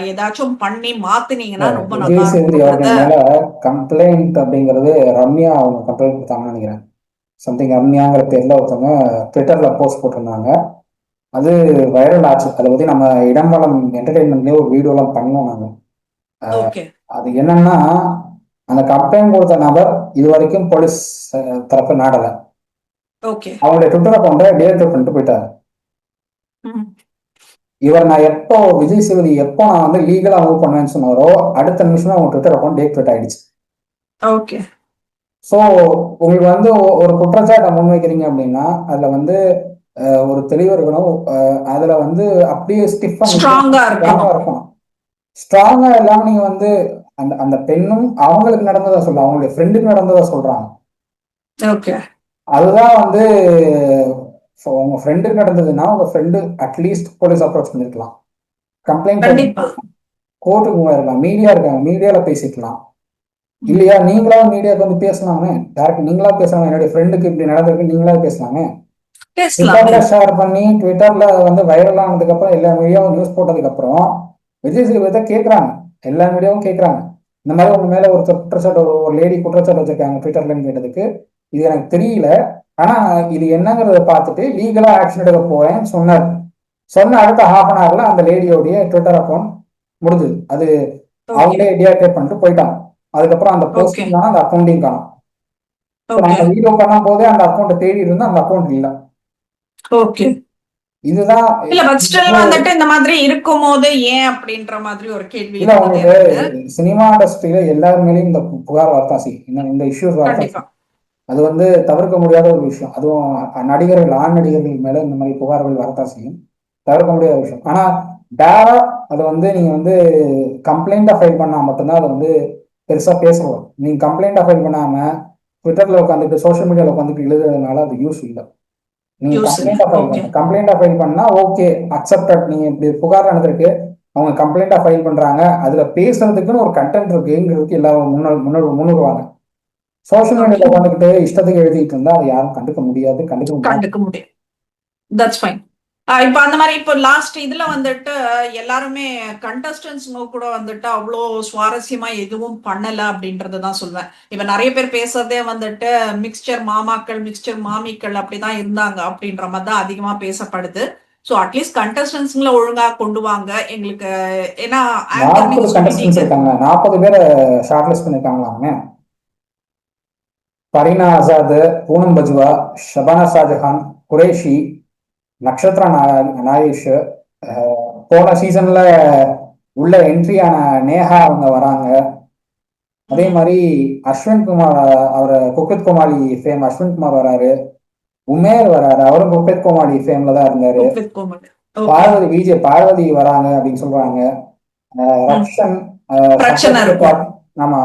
ஏதாச்சும் பண்ணி மாத்துனீங்கன்னா ரொம்ப நல்லா விஜய் சேதுபதி அவர்கள் இருக்கும். மேல கம்ப்ளைண்ட் அப்படிங்கிறது ரம்யா அவங்க கம்ப்ளைண்ட் கொடுத்தாங்கன்னு நினைக்கிறேன். சம்திங் ரம்யாங்கிற பேர்ல ஒருத்தவங்க ட்விட்டர்ல போஸ்ட் போட்டிருந்தாங்க. அது வைரல் ஆச்சு. அதை பத்தி நம்ம இடம்பலம் என்டர்டைன்மெண்ட்லயே ஒரு வீடியோ எல்லாம் பண்ணோம் நாங்க. ஓகே அது என்னன்னா, அந்த கம்ப்ளைண்ட் கொடுத்த நபர் இது வரைக்கும் போலீஸ் தரப்பு நாடல. ஓகே அவங்களுடைய ட்விட்டர் அக்கௌண்ட்டை டீஆக்டிவேட் பண்ணிட்டு போயிட்டாரு. இவர் நான் எப்போ விஜய் சேதுபதி எப்போ நான் வந்து லீகலா மூவ் பண்ணுவேன்னு சொன்னாரோ அடுத்த நிமிஷமே அவங்க ட்விட்டர் அக்கௌண்ட் டீஆக்டிவேட் ஆயிடுச்சு. ஓகே ஸோ உங்களுக்கு வந்து ஒரு குற்றச்சாட்டை முன்வைக்கிறீங்க அப்படின்னா அதுல வந்து ஒரு தெளிவு இருக்கணும். அதுல வந்து அப்படியே ஸ்ட்ராங்கா இருக்கணும். இருக்கணும். ஸ்ட்ராங்கா இல்லாம நீங்க வந்து அந்த அந்த பெண்ணும் அவங்களுக்கு நடந்ததா சொல்ல, அவங்களுடைய ஃப்ரெண்டுக்கு நடந்ததா சொல்றாங்க. ஓகே அதுதான் வந்து உங்க ஃப்ரெண்டுக்கு நடந்ததுன்னா உங்க ஃப்ரெண்டு அட்லீஸ்ட் போலீஸ் அப்ரோச் பண்ணிருக்கலாம், கம்ப்ளைண்ட் கண்டிப்பா கோர்ட்டுக்கு போயிருக்கலாம், மீடியா இருக்காங்க மீடியால பேசிக்கலாம். இல்லையா நீங்களா மீடியாவுக்கு வந்து பேசலாமே, டேரக்ட் நீங்களா பேசலாம், என்னுடைய ஃப்ரெண்டுக்கு இப்படி நடந்திருக்கு நீங்களா பேசலாமே. ட்விட்டர்ல ஷேர் பண்ணி ட்விட்டர்ல வந்து வைரல் ஆனதுக்கு அப்புறம் எல்லா மீடியாவும் நியூஸ் போட்டதுக்கு அப்புறம் விஜய் சேதுபதி கேட்கறாங்க, எல்லா மீடியாவும் கேட்கறாங்க இந்த மாதிரி உங்க மேல ஒரு குற்றச்சாட்டு ஒரு லேடி குற்றச்சாட்டு வச்சிருக்காங்க ட்விட்டர்லன்னு கேட்டதுக்கு இது எனக்கு தெரியல, ஆனா இது என்னங்கிறத பார்த்துட்டு லீகலா ஆக்ஷன் எடுக்க போறேன்னு சொன்னார். சொன்ன அடுத்த ஹாஃப் அன் ஹவர்ல அந்த லேடியோடைய ட்விட்டர் அக்கௌண்ட் முடிஞ்சது. அது அவங்களே டீஆக்டிவேட் பண்ணிட்டு போயிட்டாங்க. அதுக்கப்புறம் அந்த போஸ்டிங் காணும், அந்த அக்கௌண்ட்டையும் காணும். நாங்க வீடியோ பண்ணும் போதே அந்த அக்கௌண்ட் தேடி இருந்தா அந்த அக்கௌண்ட் இல்ல. ஓகே இதுதான் இல்ல பட் ஸ்டில் வந்துட்டு இந்த மாதிரி இருக்கும் போது ஏன் அப்படின்ற மாதிரி ஒரு கேள்வி. இல்ல உங்களுக்கு சினிமா இண்டஸ்ட்ரியில எல்லாரும் மேலேயும் இந்த புகார் வரத்தாசி, இந்த இஷ்யூஸ் வரத்தாசி. அது வந்து தவிர்க்க முடியாத ஒரு விஷயம். அதுவும் நடிகர்கள் ஆண் நடிகர்கள் மேல இந்த மாதிரி புகார்கள் வரத்தான் செய்யும், தவிர்க்க முடியாத விஷயம். ஆனா டேரா அதை வந்து நீங்க வந்து கம்ப்ளைண்டா ஃபைல் பண்ணா மட்டும்தான் அதை வந்து பெருசா பேசணும். நீங்க கம்ப்ளைண்டா ஃபைல் பண்ணாம ட்விட்டர்ல உட்காந்துட்டு சோஷியல் மீடியால உட்காந்துட்டு எழுதுறதுனால அது யூஸ் இல்லை. நீங்க கம்ப்ளைண்டா ஃபைல் பண்ணா ஓகே அக்செப்டட். நீங்க இப்படி புகார் நடந்திருக்கு, அவங்க கம்ப்ளைண்டா ஃபைல் பண்றாங்க, அதுல பேசுறதுக்குன்னு ஒரு கண்டென்ட் இருக்குங்கிறதுக்கு எல்லாரும் முன்னுருவாங்க. சோஷியல் மீடியால உட்காந்துக்கிட்டு இஷ்டத்துக்கு எழுதிட்டு இருந்தா அதை யாரும் கண்டுக்க முடியாது, கண்டுக்க முடியாது. That's fine. இப்ப அந்த மாதிரி இப்போ லாஸ்ட் இதுல வந்துட்டு எல்லாருமே கண்டஸ்டன்ஸ் கூட வந்துட்டு அவ்வளோ சுவாரஸ்யமா எதுவும் பண்ணல அப்படின்றதான் சொல்வேன். இப்ப நிறைய பேர் பேசுறதே வந்துட்டு மிக்சர் மாமாக்கள் மிக்சர் மாமிக்கள் அப்படிதான் இருந்தாங்க அப்படின்ற மாதிரி தான் அதிகமா பேசப்படுது. சோ அட்லீஸ்ட் கண்டஸ்டன்ஸ்ல ஒழுங்கா கொண்டு வாங்க எங்களுக்கு. ஏன்னா 40 பேரை ஷார்ட் லிஸ்ட் பண்ணிருக்காங்களாமே. பரீனா ஆசாத், பூனம் பஜ்வா, ஷபானா ஷாஜஹான், குரேஷி, நக்ஷத்ரா நாகேஷ், போன சீசன்ல உள்ள என்ட்ரியான நேஹா அவங்க வராங்க. அதே மாதிரி அஸ்வின் குமார், அவர் குக்வித் கோமாளி ஃபேம் அஸ்வின் குமார் வராரு. உமேர் வராரு, அவரும் குக்வித் கோமாளி ஃபேம்ல தான் இருந்தாரு. பார்வதி வராங்க அப்படின்னு சொல்றாங்க. ரக்ஷன், ஆமா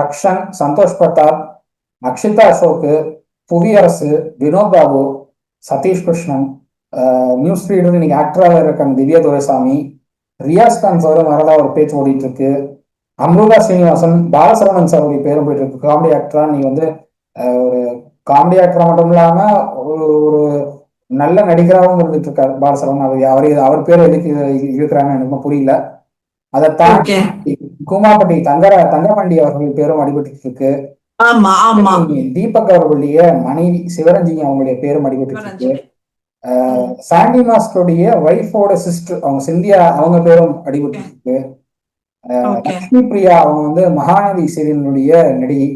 ரக்ஷன், சந்தோஷ் பிரதாப், அக்ஷிதா அசோக், புவியரசு, வினோத் பாபு, சதீஷ் கிருஷ்ணன், நியூஸ் ரீடர் இன்னைக்கு ஆக்டராக இருக்காங்க திவ்யா துரைசாமி, ரியாஸ் கான் சாரும் வரதா ஒரு பேச்சு ஓடிட்டு இருக்கு. அம்ருதா ஸ்ரீனிவாசன், பாலசரவணன் சாருடைய பேரும் போயிட்டு இருக்கு. காமெடி ஆக்டரா நீ வந்து ஒரு காமெடி ஆக்டரா மட்டும் இல்லாம ஒரு ஒரு நல்ல நடிகராகவும் இருந்துட்டு இருக்காரு பாலசரவணன். அவர் பேர் எதுக்கு இருக்கிறாங்கன்னு எனக்கு புரியல. அதை தாண்டி கூமாப்பட்டி தங்கமண்டி அவர்கள் பேரும் அடிபட்டு இருக்கு. ஆமா ஆமா தீபக் அவர்களுடைய மனைவி சிவரஞ்சனி அவங்களுடைய பேரும் அடிபட்டு இருக்கு. சிவரஞ்சனி. சாண்டி மாஸ்டருடைய ஒய்ஃபோட சிஸ்டர் அவங்க சிந்தியா அவங்க பேரும் அடிபட்டு இருக்கு. ஓகே லக்ஷ்மி பிரியா அவங்க வந்து மகாநதி சீரியலினுடைய நடிகை,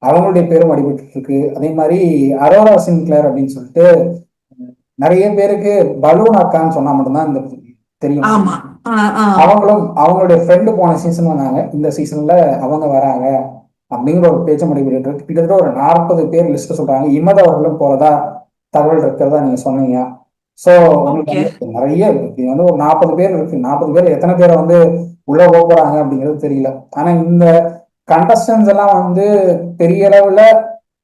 அவங்களுடைய பேரும் அடிபட்டு இருக்கு. அதே மாதிரி அரோரா சின்க்ளேர் அப்படின்னு சொல்லிட்டு நிறைய பேருக்கு பலூன் அக்கான்னு சொன்னா மட்டும்தான் இந்த தெரியும். ஆமா அவங்களும் அவங்களுடைய ஃப்ரெண்டு போன சீசன் வந்தாங்க, இந்த சீசன்ல அவங்க வராங்க அப்படிங்கிற ஒரு பேச்சு நடைபெற்று இருக்கு. கிட்டத்தட்ட ஒரு 40 பேர் லிஸ்ட் சொல்றாங்க. இமத அவர்களும் போறதா தகவல் இருக்கிறதா நீங்க சொன்னீங்க. சோ உங்களுக்கு ஓகே வந்து நிறைய இருக்கு வந்து ஒரு 40 பேர் இருக்கு. 40 பேர் எத்தனை பேரை வந்து உள்ள போக போறாங்க அப்படிங்கிறது தெரியல. ஆனா இந்த கண்டஸ்டன்ஸ் எல்லாம் வந்து பெரிய அளவுல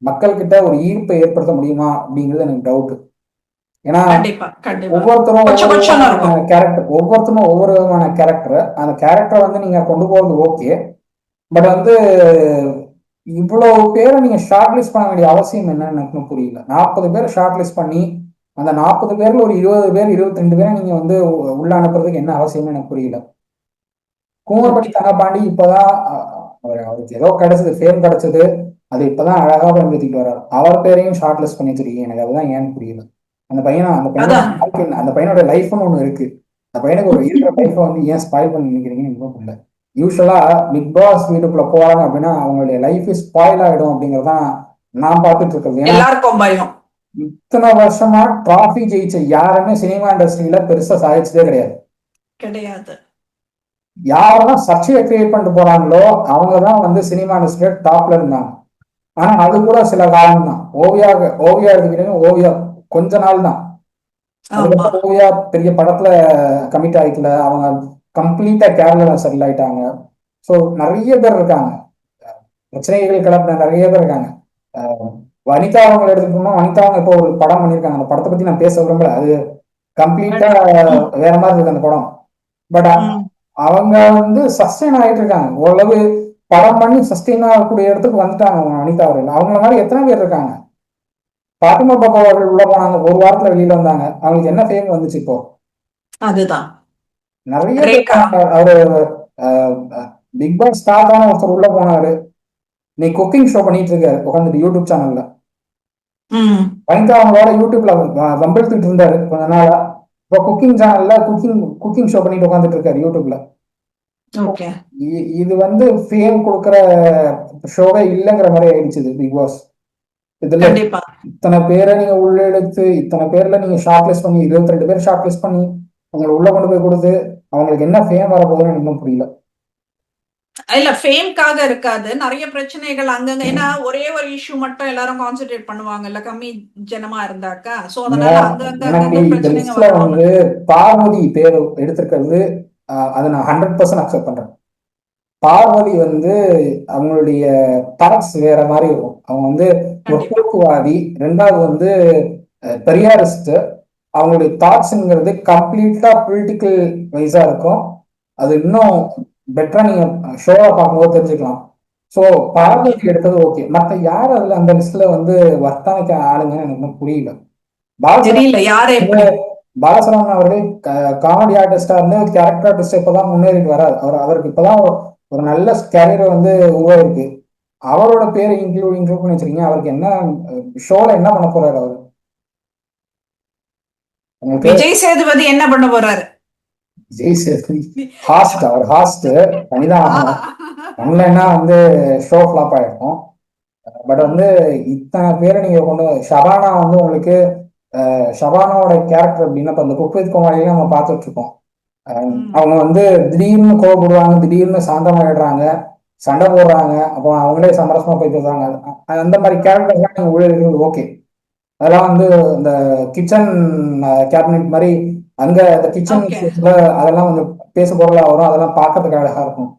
மக்கள் கிட்ட ஒரு ஈர்ப்பை ஏற்படுத்த முடியுமா அப்படிங்கிறது எனக்கு டவுட். ஏன்னா கண்டிப்பா கண்டிப்பா ஒவ்வொருத்தரும் கொஞ்சம் ஒவ்வொரு கொஞ்சம் விதமான இருக்கும். கேரக்டர், ஒவ்வொருத்தரும் ஒவ்வொரு விதமான கேரக்டர். அந்த கேரக்டரை வந்து நீங்க கொண்டு போறது ஓகே, பட் வந்து இவ்வளவு பேரை நீங்க ஷார்ட் லிஸ்ட் பண்ண வேண்டிய அவசியம் என்னன்னு எனக்கு புரியல. 40 பேரை ஷார்ட் லிஸ்ட் பண்ணி அந்த 40 பேர்ல ஒரு 20 பேர் 22 பேரை நீங்க வந்து உள்ள அனுப்புறதுக்கு என்ன அவசியம்னு எனக்கு புரியல. கூமர்பட்டி ஓகே தங்கபாண்டி இப்பதான் அவருக்கு ஏதோ கிடைச்சது, ஃபேம் கிடைச்சது, அது இப்பதான் அழகா பயன்படுத்திட்டு வர்றாரு. அவர் பேரையும் ஷார்ட் லிஸ்ட் பண்ணி வச்சிருக்கீங்க, எனக்கு அதுதான் ஏன்னு புரியல. அந்த பையனோட அதான் வாழ்க்கை அந்த பையனோட லைஃப்னு ஒண்ணு இருக்கு. அந்த பையனுக்கு ஒரு இருக்கிற லைஃப்பை வந்து ஏன் ஸ்பாயில் பண்ணி நினைக்கிறீங்கன்னு எனக்கு புரியல. யூஸ்வலா பிக் பாஸ் வீட்டுக்குள்ள போறாங்க அப்படின்னா அவங்களுடைய லைஃப் ஸ்பாயில் ஆயிடும் அப்படிங்கறதான் நான் பார்த்துட்டு இருக்கிறது. ஏன்னா எல்லாருக்கும் பயம். இத்தனை வருஷமா டிராஃபி ஜெயிச்ச யாருமே சினிமா இண்டஸ்ட்ரியில பெருசா சாதிச்சதே கிடையாது. கிடையாது. யாரெல்லாம் சர்ச்சையை கிரியேட் பண்ணிட்டு போறாங்களோ அவங்கதான் வந்து சினிமா இண்டஸ்ட்ரியில டாப்ல இருந்தாங்க. ஆனா அது கூட சில காலம் தான். ஓவியா எடுத்துக்கிட்டீங்கன்னா ஓவியா கொஞ்ச நாள் தான். ஆமா அதுக்கப்புறம் ஓவியா பெரிய படத்துல கமிட் ஆயிக்கல, அவங்க கம்ப்ளீட்டா கேரளா செட்டில் ஆயிட்டாங்க. ஸோ நிறைய பேர் இருக்காங்க, பிரச்சனைகள் கிளப்பின நிறைய பேர் இருக்காங்க. வனிதா அவங்க எடுத்துக்கிட்டோம்னா வனிதா அவங்க இப்போ ஒரு படம் பண்ணியிருக்காங்க. அந்த படத்தை பத்தி நான் பேச விரும்பல, அது கம்ப்ளீட்டா வேற மாதிரி இருக்கு அந்த படம். பட் அவங்க வந்து சஸ்டெயின் ஆகிட்டு இருக்காங்க ஓரளவு. படம் பண்ணி சஸ்டெயின் ஆகக்கூடிய இடத்துக்கு வந்துட்டாங்க அவங்க வனிதா அவர்கள். அவங்கள மாதிரி எத்தனை பேர் இருக்காங்க. பாத்திமா பாப்பா அவர்கள் உள்ள போனாங்க, ஒரு வாரத்துல வெளியில வந்தாங்க, அவங்களுக்கு என்ன ஃபேம் வந்துச்சு இப்போ. அதுதான் நிறைய பேர் ரேகா. போனாங்க. அவரு பிக் பாஸ் ஸ்டார்ட் ஆன ஒருத்தர் உள்ள போனாரு, நீ குக்கிங் ஷோ பண்ணிட்டு இருக்காரு உட்காந்துட்டு யூடியூப் சேனல்ல. வனிதா அவங்களோட யூடியூப்ல வம்பிழுத்துட்டு இருந்தாரு கொஞ்ச நாளா. இப்போ குக்கிங் சேனல்ல குக்கிங் ஷோ பண்ணிட்டு உட்காந்துட்டு இருக்காரு யூடியூப்ல. ஓகே இது வந்து ஃபேம் கொடுக்குற ஷோவே இல்லைங்கிற மாதிரி ஆயிடுச்சு பிக் பாஸ். இதுல கண்டிப்பா இத்தனை பேரை நீங்க உள்ள எடுத்து இத்தனை பேர்ல நீங்க ஷார்ட் லிஸ்ட் பண்ணி 22 பேர் ஷார்ட் லிஸ்ட் பண்ணி அவங்களை உள்ள கொண்டு போய் கொடுத்து அவங்களுக்கு என்ன ஃபேம் வரப்போகுதுன்னு எனக்கு இன்னும் புரியல. இல்ல ஃபேம்காக இருக்காது, நிறைய பிரச்சனைகள் அங்கங்க. ஏன்னா ஒரே ஒரு இஷ்யூ மட்டும் எல்லாரும் கான்சென்ட்ரேட் பண்ணுவாங்கல்ல, கம்மி ஜனமா இருந்தாக்கா. சோ அதனால அங்கங்க எனக்கு அங்கங்க இந்த பிரச்சனைங்க லிஸ்ட்ல வரும். வந்து பார்வதி பேர் எடுத்திருக்கிறது, அதை நான் 100% அக்செப்ட் பண்றேன். பார்வதி வந்து அவங்களுடைய தாட்ஸ் வேற மாதிரி இருக்கும். அவங்க வந்து கண்டிப்பா முற்போக்குவாதி, ரெண்டாவது வந்து பெரியாரிஸ்ட். அவங்களுடைய தாட்ஸ்ங்கிறது கம்ப்ளீட்டா பொலிட்டிக்கல் வைஸா இருக்கும். அது இன்னும் பெட்டரா நீங்க ஷோவா பார்க்கும்போது தெரிஞ்சுக்கலாம். ஸோ ஓகே பார்வதி எடுத்தது ஓகே. மற்ற யார் அதுல அந்த லிஸ்ட்ல வந்து வர்த்தானிக்க ஆளுங்கன்னு எனக்கு இன்னும் புரியல. தெரியல யாரு எப்படி. பாலசரவணன் அவர்கள் காமெடி ஆர்டிஸ்டா இருந்து கேரக்டர் ஆர்டிஸ்ட் இப்பதான் முன்னேறிட்டு வராது. அவருக்கு இப்பதான் ஒரு நல்ல கேரியர் வந்து உருவாயிருக்கு. அவரோட பேரை இன்க்ளூட் பண்ணி வச்சிருக்கீங்க. அவருக்கு என்ன ஷோல என்ன பண்ண போறாரு அவரு? உங்களுக்கு விஜய் சேதுபதி என்ன பண்ண போறாரு? விஜய் சேதுபதி ஹாஸ்ட், அவர் ஹாஸ்ட் பண்ணிதான் ஆகணும். பண்ணலைன்னா வந்து ஷோ ஃபிளாப் ஆயிருக்கும். பட் வந்து இத்தனை பேரை நீங்க கொண்டு ஷபானா வந்து உங்களுக்கு ஷபானாவோட கேரக்டர் அப்படின்னா இப்ப அந்த குக் வித் கோமாளியில நம்ம பார்த்துட்டு இருக்கோம். அவங்க வந்து திடீர்னு கோவப்படுவாங்க, திடீர்னு சாந்தமாயிடுறாங்க, சண்டை போடுறாங்க, அப்போ அவங்களே சமரசமா போய் பேசுறாங்க. அந்த மாதிரி கேரக்டர்லாம் நீங்க உள்ள இருக்கிறது ஓகே. அதெல்லாம் வந்து இந்த கிச்சன் கேபினெட் மாதிரி அங்க அந்த கிச்சன் ஓகே அதெல்லாம் வந்து பேச பொருளா வரும், அதெல்லாம் பார்க்கறதுக்கு அழகா இருக்கும்.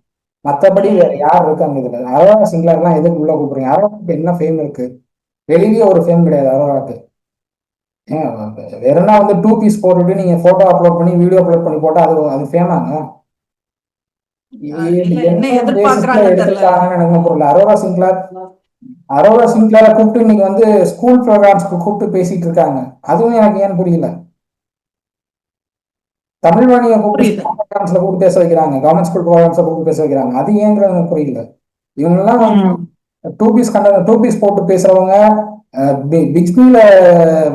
மற்றபடி வேற யார் இருக்காங்க இதுல? அரோரா சிங்லர்லாம் எதுக்கு உள்ள கூப்பிடுறீங்க? அரோராக்கு என்ன ஃபேம் இருக்கு? வெளியே ஒரு ஃபேம் கிடையாது அரோராக்கு. ஏன் வேறனா வந்து 2 பீஸ் போட்டுட்டு நீங்க போட்டோ அப்லோட் பண்ணி வீடியோ அப்லோட் பண்ணி போட்டா அது ஃபேமாங்க? இல்ல என்ன என்ன பேசிஸ்ல எதிர்பார்க்கறாங்கன்னு தெரியல. எடுத்திருக்காங்கன்னு எனக்கு புரியல. அரோரா சிங்க்லரை கூப்பிட்டு இன்னைக்கு வந்து ஸ்கூல் ப்ரோக்ராம்ஸ்க்கு கூப்பிட்டு பேசிட்டு இருக்காங்க. அதுவும் எனக்கு ஏன் புரியல. தமிழ்வாணியை கூப்பிட்டு புரியுது. ஸ்கூல் ப்ரோக்ராம்ஸ்ல கூப்பிட்டு பேச வைக்கிறாங்க, கவர்மெண்ட் ஸ்கூல் ப்ரோக்ராம்ஸ்ல கூப்பிட்டு பேச வைக்கிறாங்க. அது ஏங்கிறது எனக்கு புரியல. இவங்கெல்லாம் வந்து டூ பீஸ் போட்டு பேசுறவங்க, பிக்ஸ்பில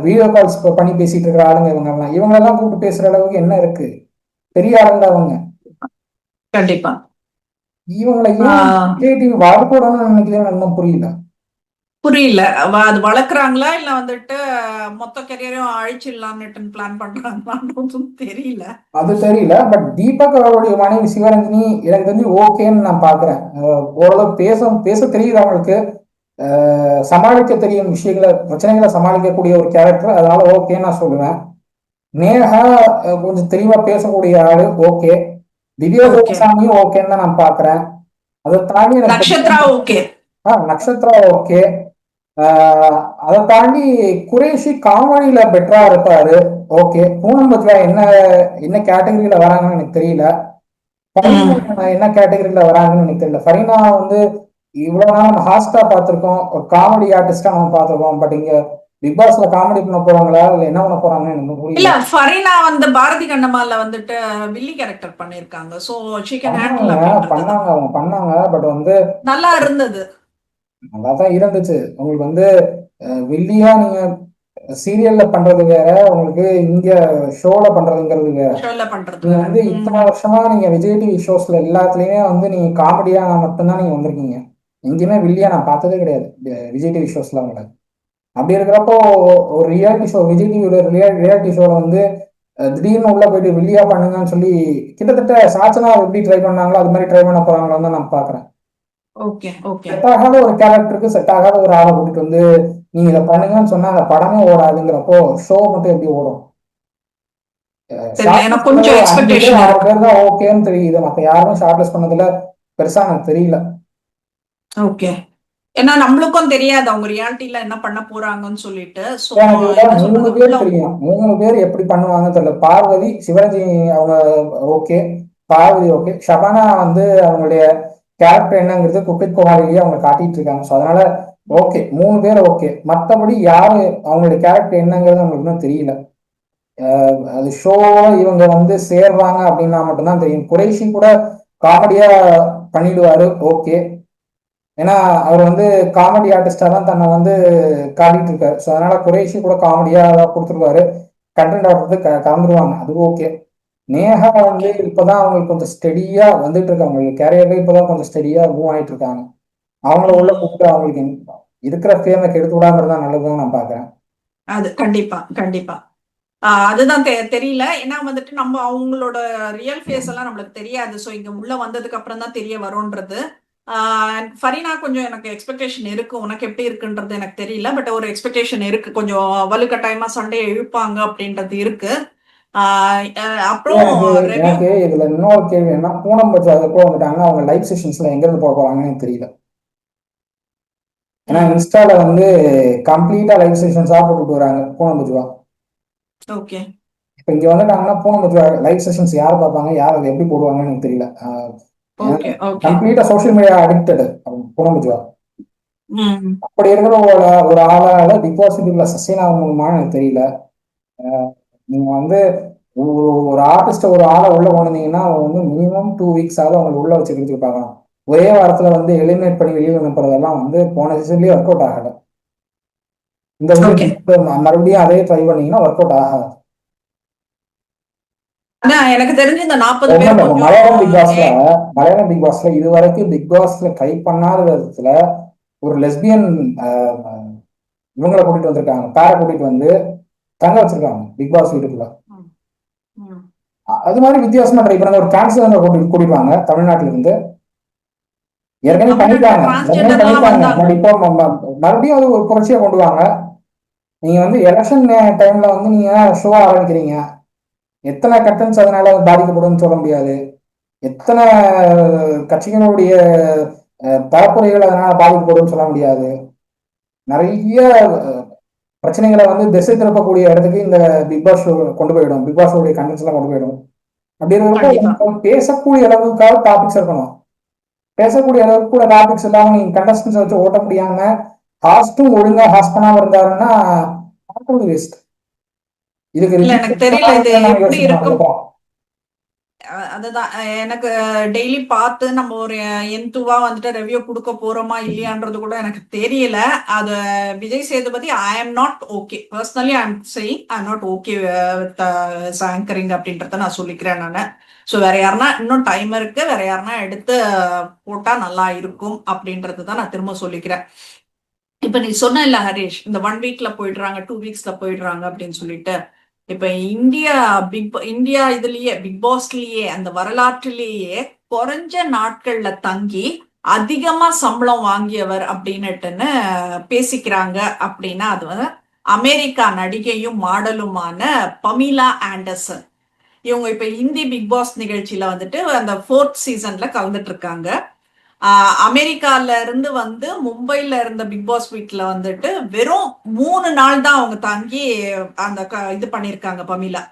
வீடியோ கால்ஸ் பண்ணி பேசிட்டு இருக்கிற ஆளுங்க இவங்க எல்லாம் கூப்பிட்டு பேசுற அளவுக்கு என்ன இருக்கு? பெரிய ஆளுங்க அவங்க. கண்டிப்பா. இவங்களை ஏன் கிரியேட்டிவ் வரக்கூடாதுன்னு நினைக்கிறேன், இன்னும் புரியல. அது வளர்க்குறாங்களா இல்ல வந்துட்டு மொத்த கரியரையும் அழிச்சிடலாம்னு பிளான் பண்றாங்களான்றதும் தெரியல. அது தெரியல. பட் தீபக் அவருடைய மனைவி சிவரஞ்சனி எனக்கு தெரிஞ்சு ஓகேன்னு நான் பாக்குறேன். ஓரளவு பேச தெரியுது அவங்களுக்கு, சமாளிக்க தெரியும் விஷயங்களை, பிரச்சனைகளை சமாளிக்கக்கூடிய ஒரு கேரக்டர், அதனால ஓகேன்னு நான் சொல்லுவேன். நேஹா கொஞ்சம் தெளிவா பேசக்கூடிய ஆளு, ஓகே. திவ்யா கோபசாமியும் ஓகேன்னு தான் நான் பாக்குறேன். அதை தாண்டி நக்ஷத்ரா ஓகே, நக்ஷத்ரா ஓகே. அதை தாண்டி குரேஷி காமெடியில பெட்டரா இருப்பாரு, ஓகே. பூனம் பத்வா என்ன கேட்டகரியில வராங்கன்னு எனக்கு தெரியல. ஃபரீனா என்ன கேட்டகரியில வராங்கன்னு எனக்கு தெரியல. ஃபரீனா வந்து இவ்வளவு நாள் நம்ம ஹாஸ்டா பார்த்திருக்கோம், ஒரு காமெடி ஆர்டிஸ்டா நம்ம பார்த்திருக்கோம். பட் இங்க பிக் பாஸ்ல காமெடி பண்ண போறாங்களா இல்ல என்ன பண்ண போறாங்கன்னு எனக்கு புரியல. இல்ல ஃபரீனா வந்து பாரதி கண்ணம்மால வந்துட்டு வில்லி கேரக்டர் பண்ணிருக்காங்க. சோ ஷீ கேன் ஹேண்டில் பண்ணாங்க, அவங்க பண்ணாங்க. பட் வந்து நல்லா இருந்தது, நல்லா தான் இருந்துச்சு. உங்களுக்கு வந்து வில்லியா நீங்க சீரியல்ல பண்றது வேற, உங்களுக்கு இங்க ஷோல பண்றதுங்கிறது வேற. நீங்க வந்து இத்தனை வருஷமா நீங்க விஜய் டிவி ஷோஸ்ல எல்லாத்துலயுமே வந்து நீங்க காமெடியா மட்டும்தான் நீங்க வந்திருக்கீங்க. எங்கேயுமே வில்லியா நான் பார்த்ததே கிடையாது விஜய் டிவி ஷோஸ்ல உங்களை. அப்படி இருக்கிறப்போ ஒரு ரியாலிட்டி ஷோ, விஜய் டிவியோட ரியாலிட்டி ஷோல வந்து திடீர்னு உள்ள போயிட்டு வில்லியா பண்ணுங்கன்னு சொல்லி கிட்டத்தட்ட சாச்சனா எப்படி ட்ரை பண்ணாங்களோ அது மாதிரி ட்ரை பண்ண போறாங்களோ தான் நான் பாக்குறேன். செட் ஆகாத ஒரு கேரக்டருக்கு செட் ஆகாத ஒரு ஆளை கூட்டிட்டு வந்து நீங்க இதை பண்ணுங்கன்னு சொன்னா அந்த படமே ஓடாதுங்கிறப்போ ஷோ மட்டும் எப்படி ஓடும்? ஓகேன்னு தெரியுது, மத்த யாருமே ஷார்ட்லிஸ்ட் பண்ணதுல பெருசா எனக்கு தெரியல. ஓகே, ஏன்னா நம்மளுக்கும் தெரியாது அவங்க ரியாலிட்டில என்ன பண்ண போறாங்கன்னு சொல்லிட்டு. எனக்கு 3 பேர் தெரியும், 3 பேர் எப்படி பண்ணுவாங்கன்னு தெரியல. பார்வதி, சிவரஞ்சி அவங்க ஓகே, பார்வதி ஓகே, ஷபானா வந்து அவங்களுடைய கேரக்டர் என்னங்கிறது குப்பித் குமாரிலேயே அவங்க காட்டிட்டு இருக்காங்க. ஸோ அதனால ஓகே, 3 பேர் ஓகே. மற்றபடி யாரு அவங்களுடைய கேரக்டர் என்னங்கிறது அவங்களுக்கு இன்னும் தெரியல. அது ஷோ இவங்க வந்து சேர்றாங்க அப்படின்னா மட்டும்தான் தெரியும். குறைஷி கூட காமெடியா பண்ணிடுவாரு, ஓகே. ஏன்னா அவர் வந்து காமெடி ஆர்டிஸ்டா தான் தன்னை வந்து காட்டிட்டு இருக்காரு. ஸோ அதனால குறைஷி கூட காமெடியா கொடுத்துருவாரு, கண்டென்ட் ஆடுறது கலந்துருவாங்க, அது ஓகே. நேஹா வந்து இப்பதான் அவங்களுக்கு கொஞ்சம் ஸ்டெடியா வந்துட்டு இருக்காங்க, அவங்களுக்கு கேரியர்ல இப்பதான் கொஞ்சம் ஸ்டெடியா மூவ் ஆயிட்டு இருக்காங்க. அவங்கள உள்ள கூப்பிட்டு அவங்களுக்கு இருக்கிற ஃபேமை கெடுத்து விடாங்கிறதா நல்லதுன்னு நான் பாக்குறேன். அது கண்டிப்பா கண்டிப்பா அதுதான் தெரியல. ஏன்னா வந்துட்டு நம்ம அவங்களோட ரியல் ஃபேஸ் எல்லாம் நம்மளுக்கு தெரியாது. ஸோ இங்க உள்ள வந்ததுக்கு அப்புறம் தான் தெரிய வரும்ன்றது. ஃபரீனா கொஞ்சம் எனக்கு எக்ஸ்பெக்டேஷன் இருக்கு, உனக்கு எப்படி இருக்குன்றது எனக்கு தெரியல. பட் ஒரு எக்ஸ்பெக்டேஷன் இருக்கு, கொஞ்சம் வலுக்கட்டாயமா சண்டே இழுப்பாங்க அப்படின்றது இருக்கு. அப்புறம் எனக்கு இதுல இன்னொரு கேள்வி என்ன, பூனம் பட்ஜா எப்போ வந்துட்டாங்கன்னா அவங்க லைவ் செஷன்ஸ்ல எங்க இருந்து போக போறாங்கன்னு எனக்கு தெரியல. ஏன்னா இன்ஸ்டால வந்து கம்ப்ளீட்டா லைவ் செஷன்ஸா போட்டுட்டு வராங்க பூனம் பட்ஜா. ஓகே, இப்ப இங்க வந்துட்டாங்கன்னா பூனம் பட்ஜா லைவ் செஷன்ஸ் யார் பார்ப்பாங்க, யார் அதை எப்படி போடுவாங்கன்னு எனக்கு தெரியல. கம்ப்ளீட்டா சோசியல் மீடியா அடிக்டட் பூனம் பட்ஜா. அப்படி இருக்கிற ஒரு ஆளால பிக் பாஸ் வீட்டுக்குள்ள சஸ்டெயின் ஆக முடியுமான்னு எனக்கு தெரியல. நீங்க வந்து ஒரு ஆர்டிஸ்ட ஒரு ஆளை உள்ள கொண்டீங்கன்னா அவங்க வந்து மினிமம் 2 வீக்ஸ் ஆகுது அவங்களை உள்ள வச்சுக்கிட்டு பார்க்கலாம். ஒரே வாரத்துல வந்து எலிமினேட் பண்ணி வெளியே அனுப்புறதெல்லாம் வந்து போன சீசன்லயே ஒர்க் அவுட் ஆகல. இந்த மறுபடியும் அதே ட்ரை பண்ணீங்கன்னா ஒர்க் அவுட் ஆகாது. எனக்கு தெரிஞ்சு இந்த 40 மலையாளம் பிக் பாஸ்ல இதுவரைக்கும் பிக் பாஸ்ல ட்ரை பண்ணாத விதத்துல ஒரு லெஸ்பியன் இவங்களை கூட்டிட்டு வந்திருக்காங்க, பேரை கூட்டிட்டு வந்து தங்க வச்சிருக்காங்க பிக் பாஸ் வீட்டுக்குள்ள. அது மாதிரி வித்தியாசமா ட்ரை பண்ணாங்க. ஒரு டிரான்ஸ்ஜெண்டர் கூட்டிட்டு வாங்க தமிழ்நாட்டில இருந்து, ஏற்கனவே பண்ணிட்டாங்க. பட் இப்போ மறுபடியும் அது ஒரு புரட்சியா கொண்டு வாங்க. நீங்க வந்து எலெக்ஷன் டைம்ல வந்து நீங்க ஷோ ஆரம்பிக்கிறீங்க, எத்தனை கட்டன்ஸ் அதனால பாதிக்கப்படும் சொல்ல முடியாது, எத்தனை கட்சிகளுடைய பரப்புரைகள் அதனால பாதிக்கப்படும் சொல்ல முடியாது. நிறைய பிரச்சனைகளை வந்து திசை திருப்பக்கூடிய இடத்துக்கு இந்த பிக் பாஸ் ஷோ கொண்டு போயிடும், பிக் பாஸ் உடைய கண்டென்ட்ஸ் எல்லாம் கொண்டு போயிடும். அப்படி இருக்கிறப்போ பேசக்கூடிய அளவுக்காக டாபிக்ஸ் இருக்கணும். பேசக்கூடிய அளவுக்கு கூட டாபிக்ஸ் இல்லாம நீங்க கண்டஸ்டன்ஸ் வச்சு ஓட்ட முடியாம ஹாஸ்டும் ஒழுங்கா ஹாஸ்ட் பண்ணாம இருந்தாருன்னா வேஸ்ட். இதுக்கு எனக்கு தெரியல இது எப்படி இருக்கும். அதுதான் எனக்கு டெய்லி பார்த்து நம்ம ஒரு எந்துவா வந்துட்டு ரெவ்யூ கொடுக்க போறோமா இல்லையான்றது கூட எனக்கு தெரியல. அது Vijay Sethupathi I am not okay personally I am saying I am not okay with anchoring அப்படின்றத நான் சொல்லிக்கிறேன் நான். ஸோ வேற யாருன்னா இன்னும் டைம் இருக்கு, வேற யாருன்னா எடுத்து போட்டா நல்லா இருக்கும் அப்படின்றது தான் நான் திரும்ப சொல்லிக்கிறேன். இப்ப நீ சொன்ன இல்ல ஹரிஷ், இந்த 1 வீக்ல போயிடுறாங்க 2 வீக்ஸ்ல போயிடுறாங்க அப்படின்னு சொல்லிட்டு, இப்ப இந்தியா இதுலயே பிக் பாஸ்லயே அந்த வரலாற்றிலேயே குறைஞ்ச நாட்கள்ல தங்கி அதிகமா சம்பளம் வாங்கியவர் அப்படின்னுட்டுன்னு பேசிக்கிறாங்க. அப்படின்னா அது வந்து அமெரிக்கா நடிகையும் மாடலுமான பமீலா ஆண்டர்சன். இவங்க இப்ப ஹிந்தி பிக் பாஸ் நிகழ்ச்சியில வந்துட்டு அந்த 4th சீசன்ல கலந்துட்டு இருக்காங்க. அமெரிக்கால இருந்து வந்து மும்பைல இருந்த பிக் பாஸ் வீட்ல வந்துட்டு வெறும் 3 நாள் தான் அவங்க தங்கி அந்த இது பண்ணிருக்காங்க பமீலா.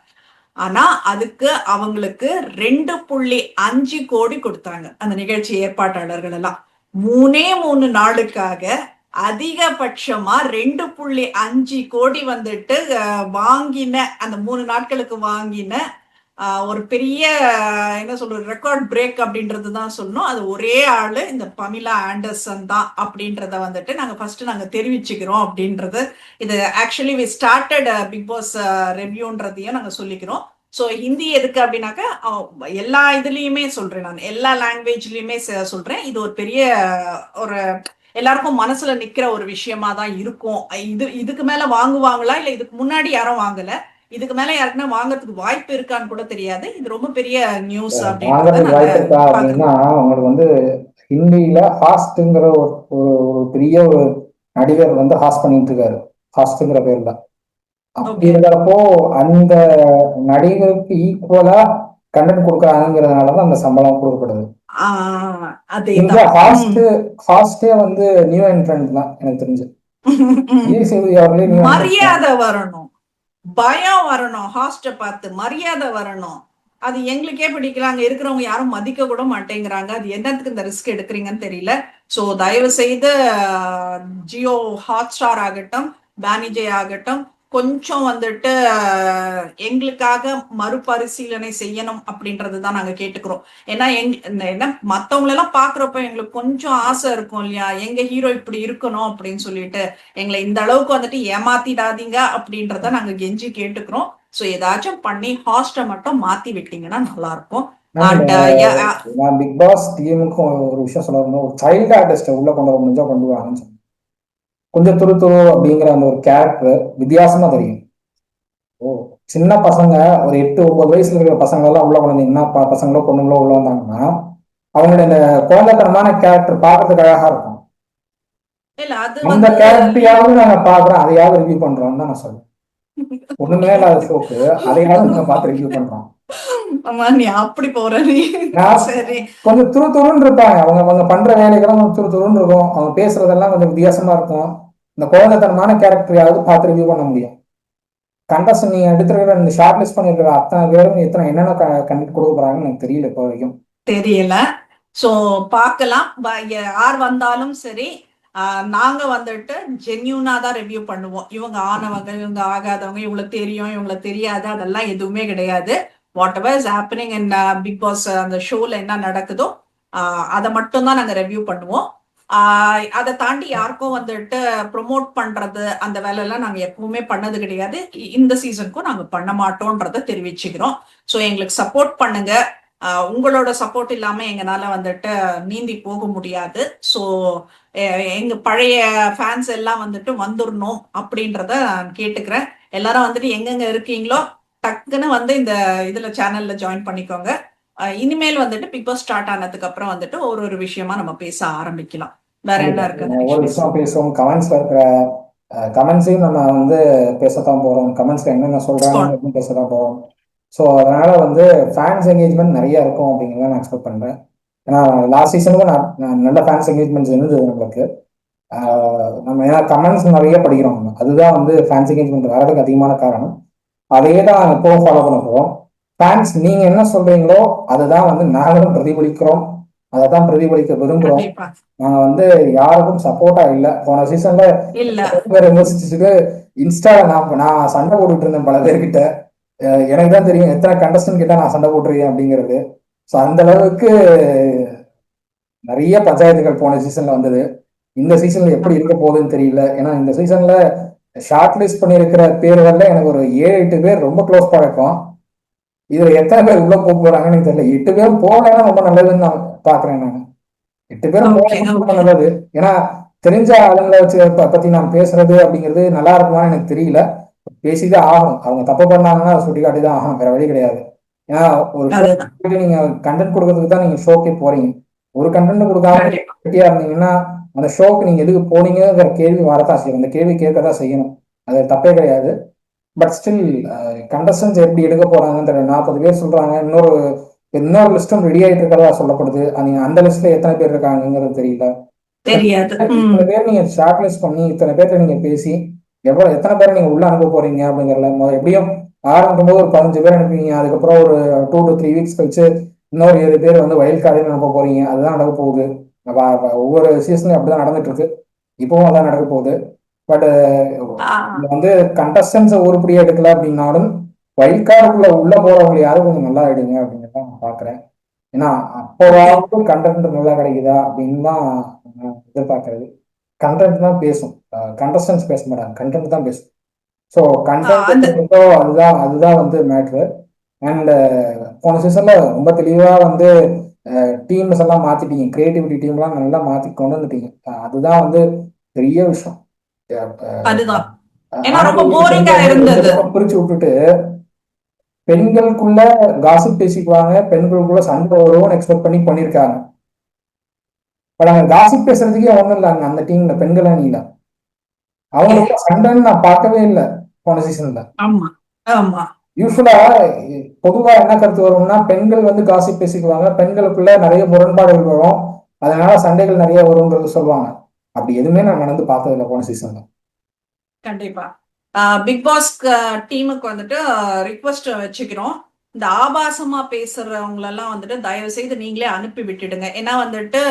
ஆனா அதுக்கு அவங்களுக்கு 2.5 கோடி கொடுத்தாங்க அந்த நிகழ்ச்சி ஏற்பாட்டாளர்கள் எல்லாம். 3 நாளுக்காக அதிகபட்சமா 2.5 கோடி வந்துட்டு வாங்கின அந்த 3 நாட்களுக்கு வாங்கின ஒரு பெரிய என்ன சொல்றது ரெக்கார்ட் பிரேக் அப்படின்றது தான் சொல்லணும். அது ஒரே ஆளு இந்த பமிலா ஆண்டர்சன் தான் அப்படின்றத வந்துட்டு நாங்க தெரிவிச்சுக்கிறோம் அப்படின்றது. இது actually we started Bigg Boss ரெவ்யூன்றதையும் நாங்க சொல்லிக்கிறோம். ஸோ ஹிந்தி எதுக்கு அப்படின்னாக்கா எல்லா இதுலயுமே சொல்றேன், நான் எல்லா லாங்குவேஜ்லயுமே சொல்றேன். இது ஒரு பெரிய ஒரு எல்லாருக்கும் மனசுல நிக்கிற ஒரு விஷயமா தான் இருக்கும். இதுக்கு மேல வாங்குவாங்களா இல்ல இதுக்கு முன்னாடி யாரும் வாங்கல, இதுக்கு மேல யாருக்குன்னா வாங்குறதுக்கு வாய்ப்பு இருக்கான்னு கூட தெரியாது. இது ரொம்ப பெரிய நியூஸ் வாங்குறதுக்கு வாய்ப்பு இருக்கா அப்படின்னா, உங்களுக்கு வந்து ஹிந்தியில ஹாஸ்ட்ங்கிற ஒரு பெரிய ஒரு நடிகர் வந்து ஹாஸ்ட் பண்ணிட்டு இருக்காரு, ஹாஸ்ட்ங்கிற பேர்ல. அப்படி இருக்கிறப்போ அந்த நடிகருக்கு ஈக்குவலா கண்டென்ட் கொடுக்குறாங்கிறதுனாலதான் அந்த சம்பளம் கொடுக்கப்படுது. இங்க ஹாஸ்டே வந்து நியூ என்ட்ரன்ட் தான் எனக்கு தெரிஞ்சு. மரியாதை வரணும், பயம் வரணும், ஹாஸ்ட பார்த்து மரியாதை வரணும். அது எங்களுக்கே பிடிக்கல, அங்க இருக்கிறவங்க யாரும் மதிக்க கூட மாட்டேங்கிறாங்க. அது என்னத்துக்கு இந்த ரிஸ்க் எடுக்கிறீங்கன்னு தெரியல. சோ தயவு செய்து ஜியோ ஹாட்ஸ்டார் ஆகட்டும், பேனிஜே ஆகட்டும், கொஞ்சம் வந்துட்டு எங்களுக்காக மறுபரிசீலனை செய்யணும் அப்படின்றதுதான் நாங்க கேட்டுக்கிறோம். ஏன்னா என்ன மத்தவங்களெல்லாம் பாக்குறப்ப எங்களுக்கு கொஞ்சம் ஆசை இருக்கும் இல்லையா, எங்க ஹீரோ இப்படி இருக்கணும் அப்படின்னு சொல்லிட்டு. எங்களை இந்த அளவுக்கு வந்துட்டு ஏமாத்திடாதீங்க அப்படின்றத நாங்க கெஞ்சி கேட்டுக்கிறோம். சோ ஏதாச்சும் பண்ணி ஹாஸ்ட மட்டும் மாத்தி விட்டீங்கன்னா நல்லா இருக்கும். நான் பிக் பாஸ் டீமுக்கும் ஒரு விஷயம் சொல்லணும், ஒரு சைல்டு ஆர்டிஸ்ட உள்ள கொண்டு வர முடிஞ்சா கொண்டு வராங்கன்னு சொன்னேன். கொஞ்சம் துரு துரு அப்படிங்கிற அந்த ஒரு கேரக்டர் வித்தியாசமா தெரியும். ஓ சின்ன பசங்க ஒரு 8-9 வயசுல இருக்கிற பசங்க எல்லாம் உள்ள வந்தீங்கன்னா, பசங்களோ பொண்ணுங்களோ உள்ள வந்தாங்கன்னா அவங்களுடைய இந்த குழந்தைத்தனமான கேரக்டர் பார்க்கறதுக்கு அழகா இருக்கும். அந்த கேரக்டரையாவது நாங்க பாக்குறோம், அதையாவது ரிவ்யூ பண்றோம் தான் நான் சொல்றேன். ஒண்ணுமே இல்லாத ஷோக்கு அதையாவது நாங்க பார்த்து ரிவ்யூ பண்றோம். நீ அப்படி போற சரி, கொஞ்சம் துரு துருன்னு இருப்பாங்க அவங்க பண்ற வேலைகளும் கொஞ்சம் துரு துருன்னு இருக்கும். அவங்க பேசுறதெல்லாம் கொஞ்சம் வித்தியாசமா இருக்கும். இந்த குழந்தைத்தனமான கேரக்டரையாவது பார்த்து ரிவ்யூ பண்ண முடியும். கண்டஸ்ட் நீங்க எடுத்துருக்கிற இந்த ஷார்ட் லிஸ்ட் பண்ணிருக்கிற அத்தனை பேரும் என்னென்ன கண்டென்ட் கொடுக்க போறாங்கன்னு எனக்கு தெரியல இப்போ வரைக்கும். தெரியல. சோ பார்க்கலாம், யார் வந்தாலும் சரி நாங்க வந்துட்டு ஜென்யூனா தான் ரிவ்யூ பண்ணுவோம். இவங்க ஆனவங்க இவங்க ஆகாதவங்க, இவங்களுக்கு தெரியும் இவங்களுக்கு தெரியாது, அதெல்லாம் எதுவுமே கிடையாது. Whatever is happening in Bigg Boss அந்த ஷோல என்ன நடக்குதோ அதை மட்டும் தான் நாங்க ரிவ்யூ பண்ணுவோம். அதை தாண்டி யாருக்கும் வந்துட்டு ப்ரொமோட் பண்றது அந்த வேலை எல்லாம் நாங்க எப்பவுமே பண்ணது கிடையாது. இந்த சீசனுக்கும் நாங்க பண்ண மாட்டோம்ன்றத தெரிவிச்சுக்கிறோம். ஸோ எங்களுக்கு சப்போர்ட் பண்ணுங்க. உங்களோட சப்போர்ட் இல்லாம எங்களால வந்துட்டு நீந்தி போக முடியாது. ஸோ எங்க பழைய ஃபேன்ஸ் எல்லாம் வந்துட்டு வந்துடணும் அப்படின்றத நான் கேட்டுக்கிறேன். எல்லாரும் வந்துட்டு எங்கெங்க இருக்கீங்களோ டக்குன்னு வந்து இந்த இதுல சேனல்ல ஜாயின் பண்ணிக்கோங்க. இனிமேல் வந்துட்டு பிக் பாஸ் ஸ்டார்ட் ஆனதுக்கு அப்புறம் வந்துட்டு ஒரு விஷயமா நம்ம பேச ஆரம்பிக்கலாம். வேற என்ன இருக்கு? ஒரு விஷயம் பேசுவோம். கமெண்ட்ஸ்ல இருக்கிற கமெண்ட்ஸையும் நம்ம வந்து பேசத்தான் போறோம். கமெண்ட்ஸ்ல என்னென்ன சொல்றாங்க பேசத்தான் போறோம். ஸோ அதனால வந்து ஃபேன்ஸ் என்கேஜ்மெண்ட் நிறைய இருக்கும் அப்படிங்கிறத நான் எக்ஸ்பெக்ட் பண்றேன். ஏன்னா லாஸ்ட் சீசனுக்கும் நான் நல்ல ஃபேன்ஸ் என்கேஜ்மெண்ட்ஸ் இருந்தது நம்மளுக்கு. நம்ம ஏன்னா கமெண்ட்ஸ் நிறைய படிக்கிறோம், அதுதான் வந்து ஃபேன்ஸ் என்கேஜ்மெண்ட் வரதுக்கு அதிகமான காரணம். அதையே தான் நாங்கள் இப்போ ஃபாலோ பண்ண போறோம். ஃபேன்ஸ் நீங்க என்ன சொல்றீங்களோ அதுதான் வந்து நாங்களும் பிரதிபலிக்கிறோம், அதை தான் பிரதிபலிக்க விரும்புறோம். நாங்க வந்து யாருக்கும் சப்போர்ட்டா இல்ல. போன சீசன்ல விமர்சிச்சுட்டு இன்ஸ்டால நான் சண்டை போட்டுட்டு இருந்தேன் பல பேர்கிட்ட. எனக்கு தான் தெரியும் எத்தனை கண்டஸ்டன் கிட்ட நான் சண்டை போட்டிருக்கேன் அப்படிங்கிறது. ஸோ அந்த அளவுக்கு நிறைய பஞ்சாயத்துகள் போன சீசன்ல வந்தது. இந்த சீசன்ல எப்படி இருக்க போகுதுன்னு தெரியல. ஏன்னா இந்த சீசன்ல ஷார்ட் லிஸ்ட் பண்ணியிருக்கிற பேர்கள்ல எனக்கு ஒரு 7-8 பேர் ரொம்ப க்ளோஸ் பழக்கம். இதுல எத்தனை பேர் உள்ள போக போறாங்கன்னு தெரியல. 8 பேரும் போகலன்னா ரொம்ப நல்லதுன்னு நான் பாக்குறேன். நான் 8 பேரும் போகலன்னா ரொம்ப நல்லது. ஏன்னா தெரிஞ்ச ஆளுங்களை வச்சு பத்தி நான் பேசுறது அப்படிங்கிறது நல்லா இருக்குமான்னு எனக்கு தெரியல. பேசிதான் ஆகணும். அவங்க தப்பு பண்ணாங்கன்னா அதை சுட்டி காட்டி தான் ஆகணும். வேற வழி கிடையாது. ஏன்னா ஒரு ஷோ நீங்க கண்டென்ட் கொடுக்கறதுக்கு தான் நீங்க ஷோக்கே போறீங்க. ஒரு கண்டென்ட் கொடுக்காம வெட்டியா இருந்தீங்கன்னா அந்த ஷோக்கு நீங்க எதுக்கு போனீங்கிற கேள்வி வரதான் செய்யும். அந்த கேள்வி கேட்கதான் செய்யணும். அது தப்பே கிடையாது. பட் ஸ்டில் கண்டஸ்டன்ஸ் எப்படி எடுக்க போறாங்கன்னு தெரியல. 40 பேர் சொல்றாங்க. இன்னொரு லிஸ்டும் ரெடி ஆயிட்டு இருக்கிறதா சொல்லப்படுது. அந்த லிஸ்ட்ல எத்தனை பேர் இருக்காங்கிறது தெரியல. இத்தனை பேர் நீங்க ஷார்ட் லிஸ்ட் பண்ணி இத்தனை பேர்ட்ட நீங்க பேசி எத்தனை பேரை நீங்க உள்ள அனுப்ப போறீங்க அப்படிங்கறத எப்படியும் ஆரம்பிக்கும் போது ஒரு 15 பேர் அனுப்புவீங்க. அதுக்கப்புறம் ஒரு 2 to 3 வீக்ஸ் கழிச்சு இன்னொரு 7 பேர் வந்து வயல் காலையில் அனுப்ப போறீங்க. அதுதான் நடக்க போகுது. ஒவ்வொரு சீசனும் அப்படிதான் நடந்துட்டு இருக்கு. இப்பவும் அதான் நடக்க போகுது. பட் வந்து கண்டஸ்டன்ஸ் உருப்படியா எடுக்கல அப்படின்னாலும் வயல் கார்டுக்குள்ள உள்ள போறவங்க யாரும் கொஞ்சம் நல்லா ஆயிடுங்க அப்படின்னு தான் நான் பாக்குறேன். ஏன்னா அப்போவாவது கண்டென்ட் நல்லா கிடைக்குதா அப்படின்னு தான் எதிர்பார்க்கறது. கண்டென்ட் தான் பேசும். கண்டஸ்டன்ஸ் பேச மாட்டாங்க, கண்டென்ட் தான் பேசும். ஸோ கண்டென்ட் அதுதான் வந்து மேட்ரு. அண்ட் போன சீசன்ல ரொம்ப தெளிவா வந்து டீம்ஸ் எல்லாம் மாத்திட்டீங்க. கிரியேட்டிவிட்டி டீம்லாம் நல்லா மாத்தி கொண்டு வந்துட்டீங்க. அதுதான் வந்து பெரிய விஷயம். பிரிச்சு விட்டுட்டு பெண்களுக்குள்ள காசிப் பேசிக்குவாங்க, பெண்களுக்குள்ள சண்டை வரும்னு எக்ஸ்பெக்ட் பண்ணி பண்ணிருக்காங்க. பட் அங்க காசிப் பேசுறதுக்கே ஒண்ணும் இல்லைங்க அந்த டீம்ல, பெண்கள் அணியில. அவங்களுக்கு சண்டைன்னு நான் பார்க்கவே இல்லை போன சீசன்ல. யூஸ்வலா பொதுவா என்ன கருத்து வரும்னா பெண்கள் வந்து காசிப் பேசிக்குவாங்க, பெண்களுக்குள்ள நிறைய முரண்பாடுகள் வரும், அதனால சண்டைகள் நிறைய வரும்ன்றது சொல்லுவாங்க. அப்படி எதுவுமே நான் நடந்து பார்த்தது இல்லை போன சீசன்ல. கண்டிப்பா பிக் பாஸ் டீமுக்கு வந்துட்டு ரிக்வெஸ்ட் வச்சுக்கிறோம். இந்த ஆபாசமா பேசுறவங்களெல்லாம் வந்துட்டு தயவு செய்து நீங்களே அனுப்பி விட்டுடுங்க. ஏன்னா வந்துட்டு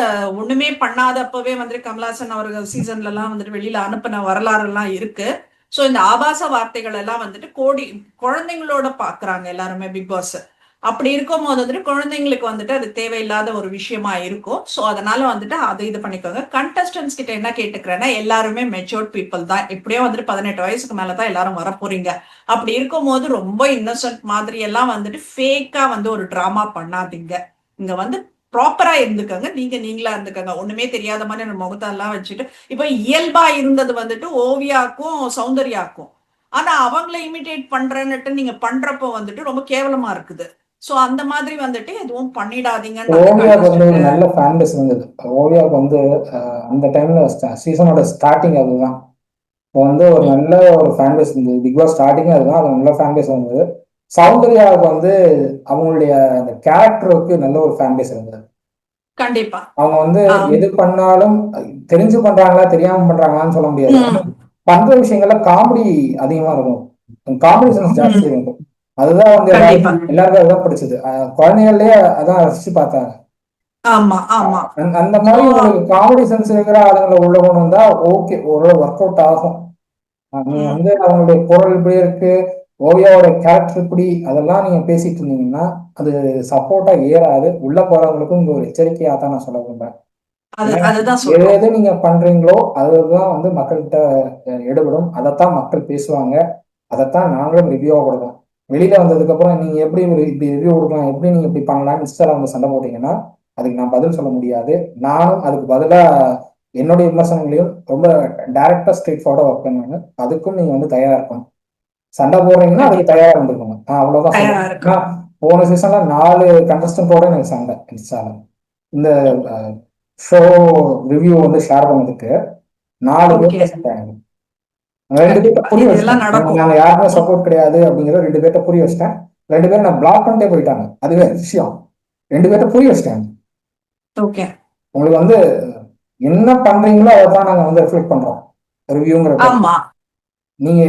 ஒண்ணுமே பண்ணாதப்பவே வந்துட்டு கமல்ஹாசன் அவர்கள் சீசன்ல எல்லாம் வந்துட்டு வெளியில அனுப்பின வரலாறு எல்லாம் இருக்கு. ஸோ இந்த ஆபாச வார்த்தைகள் எல்லாம் வந்துட்டு குழந்தைங்களோட பாக்குறாங்க எல்லாருமே பிக் பாஸ். அப்படி இருக்கும் போது வந்துட்டு குழந்தைங்களுக்கு வந்துட்டு அது தேவையில்லாத ஒரு விஷயமா இருக்கும். ஸோ அதனால வந்துட்டு அதை இது பண்ணிக்கோங்க. கண்டஸ்டன்ஸ் கிட்ட என்ன கேட்டுக்கிறேன்னா எல்லாருமே மெச்சூர்ட் பீப்புள் தான். எப்படியோ வந்துட்டு 18 வயசுக்கு மேலதான் எல்லாரும் வரப்போறீங்க. அப்படி இருக்கும் போது ரொம்ப இன்னசென்ட் மாதிரி எல்லாம் வந்துட்டு ஃபேக்கா வந்து ஒரு டிராமா பண்ணாதீங்க. இங்க வந்து ப்ராப்பரா இருந்துக்கங்க. நீங்களா இருந்துக்கங்க. ஒண்ணுமே தெரியாத மாதிரி முகத்தெல்லாம் வச்சுட்டு இப்ப இயல்பா இருந்தது வந்துட்டு ஓவியாக்கும் சௌந்தர்யாக்கும். ஆனா அவங்கள இமிடேட் பண்றேன்னுட்டு நீங்க பண்றப்போ வந்துட்டு ரொம்ப கேவலமா இருக்குது. சோ அந்த மாதிரி வந்துட்டு எதுவும் பண்ணிடாதீங்க. ஓவியாவுக்கு வந்து ஒரு நல்ல ஃபேன் பேஸ் இருந்தது. ஓவியாவுக்கு வந்து அந்த டைம்ல சீசனோட ஸ்டார்டிங் அதுதான் வந்து ஒரு நல்ல ஒரு ஃபேன் பேஸ் இருந்தது. பிக் பாஸ் ஸ்டார்டிங் அதுதான், அது நல்ல ஃபேன் பேஸ் இருந்தது. சௌந்தர்யாவுக்கு வந்து அவங்களுடைய அந்த கேரக்டருக்கு நல்ல ஒரு ஃபேன் பேஸ் இருந்தது. கண்டிப்பா அவங்க வந்து எது பண்ணாலும் தெரிஞ்சு பண்றாங்களா தெரியாம பண்றாங்களான்னு சொல்ல முடியாது. பண்ற விஷயங்கள்ல காமெடி அதிகமா இருக்கும், காமெடி சென்ஸ் ஜாஸ்தி இருக்கும். அதுதான் வந்து எல்லாருக்கும் அதுதான் பிடிச்சது. குழந்தைகள்லயே அதான் ரசிச்சு பார்த்தாங்க. அந்த மாதிரி உங்களுக்கு காமெடி சென்ஸ் இருக்கிற ஆளுங்களை உள்ள கொண்டு வந்தா ஓகே, ஓரளவு ஒர்க் அவுட் ஆகும். நீங்க வந்து அவங்களுடைய குரல் இப்படி இருக்கு, ஓவியாவோட கேரக்டர் இப்படி, அதெல்லாம் நீங்க பேசிட்டு இருந்தீங்கன்னா அது சப்போர்ட்டா ஏறாது. உள்ள போறவங்களுக்கும் இங்க ஒரு எச்சரிக்கையா தான் நான் சொல்ல விரும்புறேன். எது நீங்க பண்றீங்களோ அதுதான் வந்து மக்கள்கிட்ட எடுபடும். அதைத்தான் மக்கள் பேசுவாங்க. அதைத்தான் நாங்களும் ரிவ்யூவா கொடுப்போம். வெளியில வந்ததுக்கு அப்புறம் நீங்க எப்படி இப்படி ரிவ்யூ கொடுக்கலாம், எப்படி நீங்க இப்படி பண்ணலாம் இன்ஸ்டால வந்து சண்டை போட்டீங்கன்னா அதுக்கு நான் பதில் சொல்ல முடியாது. நானும் அதுக்கு பதிலா என்னுடைய விமர்சனங்களையும் ரொம்ப டைரக்டா ஸ்ட்ரெயிட் ஃபார்வர்டா ஒர்க் பண்ணுவாங்க. அதுக்கும் நீங்க வந்து தயாரா இருக்கணும். சண்டை போடுறீங்கன்னா அதுக்கு தயாரா இருந்துக்கணும். அவ்வளவுதான் சொல்லுவேன். போன சீசன்ல 4 கண்டஸ்டன்டோட எனக்கு சண்டை இன்ஸ்டால. இந்த ஷோ ரிவ்யூ வந்து ஷேர் பண்ணதுக்கு 4 பேர் சண்டை. 2 பேர்ட்ட புரிய வச்சிட்டேன். நாங்க யாருமே சப்போர்ட் கிடையாது அப்படிங்கிறத 2 பேர்ட்ட புரிய வச்சிட்டேன். 2 பேர் நான் பிளாக் பண்ணிட்டே போயிட்டாங்க. அதுவே விஷயம். 2 பேர்ட்ட புரிய வச்சிட்டேன். உங்களுக்கு வந்து என்ன பண்றீங்களோ அதான் நாங்க வந்து ரிஃப்ளெக்ட் பண்றோம் ரிவ்யூங்கிற. நீங்க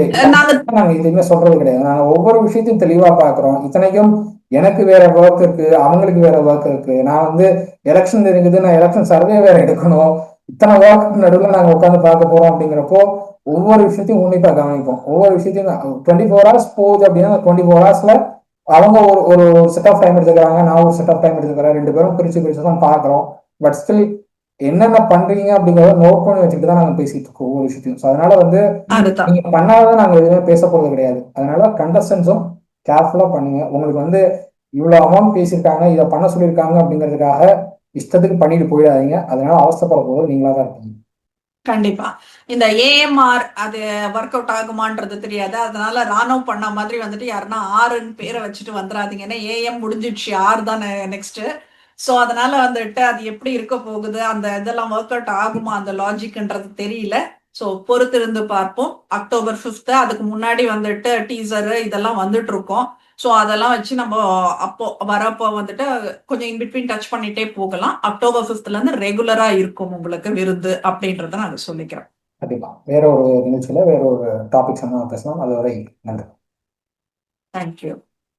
நாங்க எதுவுமே சொல்றது கிடையாது. நாங்க ஒவ்வொரு விஷயத்தையும் தெளிவா பாக்குறோம். இத்தனைக்கும் எனக்கு வேற ஒர்க் இருக்கு, அவங்களுக்கு வேற ஒர்க் இருக்கு. நான் வந்து எலெக்ஷன் இருக்குது, நான் எலெக்ஷன் சர்வே வேற எடுக்கணும். இத்தனை ஒர்க் நடுவில் நாங்க உட்காந்து பார்க்க போறோம். அப்படிங்கிறப்போ ஒவ்வொரு விஷயத்தையும் உன்னிப்பா கவனிப்போம். ஒவ்வொரு விஷயத்தையும் 24 ஹவர்ஸ் போகுது அப்படின்னா 24 ஹவர்ஸ்ல அவங்க ஒரு ஒரு செட் ஆஃப் டைம் எடுத்துக்கிறாங்க, நான் ஒரு செட் ஆஃப் டைம் எடுத்துக்கிறேன், 2 பேரும் பிரிச்சு பிரிச்சு தான் பாக்குறோம். பட் ஸ்டில் என்னென்ன பண்றீங்க அப்படிங்கறத நோட் பண்ணி வச்சுட்டு தான் நாங்க பேசிட்டு இருக்கோம் ஒவ்வொரு விஷயத்தையும். ஸோ அதனால வந்து அதுதான். நீங்க பண்ணாதான் நாங்க எதுவுமே பேச போறது கிடையாது. அதனால கண்டஸ்டன்ஸும் கேர்ஃபுல்லா பண்ணுங்க. உங்களுக்கு வந்து இவ்வளவு அமௌண்ட் பேசியிருக்காங்க, இதை பண்ண சொல்லியிருக்காங்க அப்படிங்கிறதுக்காக இஷ்டத்துக்கு பண்ணிட்டு போயிடாதீங்க. அதனால அவசரப்பட போது நீங்களா தான் இருப்பீங்க. கண்டிப்பா. இந்த ஏஎம்ஆர் அது ஒர்க் அவுட் ஆகுமான்றது தெரியாது. அதனால ராணுவ பண்ண மாதிரி வந்துட்டு யாருன்னா ஆறுன்னு பேரை வச்சுட்டு வந்துடாதீங்க. ஏன்னா ஏஎம் முடிஞ்சிடுச்சு, ஆறு தானே நெக்ஸ்ட். ஸோ அதனால வந்துட்டு அது எப்படி இருக்க போகுது, அந்த இதெல்லாம் ஒர்க் அவுட் ஆகுமா அந்த லாஜிக்ன்றது தெரியல. ஸோ பொறுத்திருந்து பார்ப்போம். அக்டோபர் 5th அதுக்கு முன்னாடி வந்துட்டு டீசரு இதெல்லாம் வந்துட்டு இருக்கோம். ஸோ அதெல்லாம் வச்சு நம்ம அப்போ வரப்போ வந்துட்டு கொஞ்சம் இன்பிட்வீன் டச் பண்ணிட்டே போகலாம். அக்டோபர் 5th இருந்து ரெகுலரா இருக்கும் உங்களுக்கு விருது அப்படின்றத நான் சொல்லிக்கிறேன். கண்டிப்பா வேற ஒரு நிகழ்ச்சியில வேற ஒரு டாபிக்ஸ் பேசலாம். அதுவரை நன்றி. தேங்க்யூ.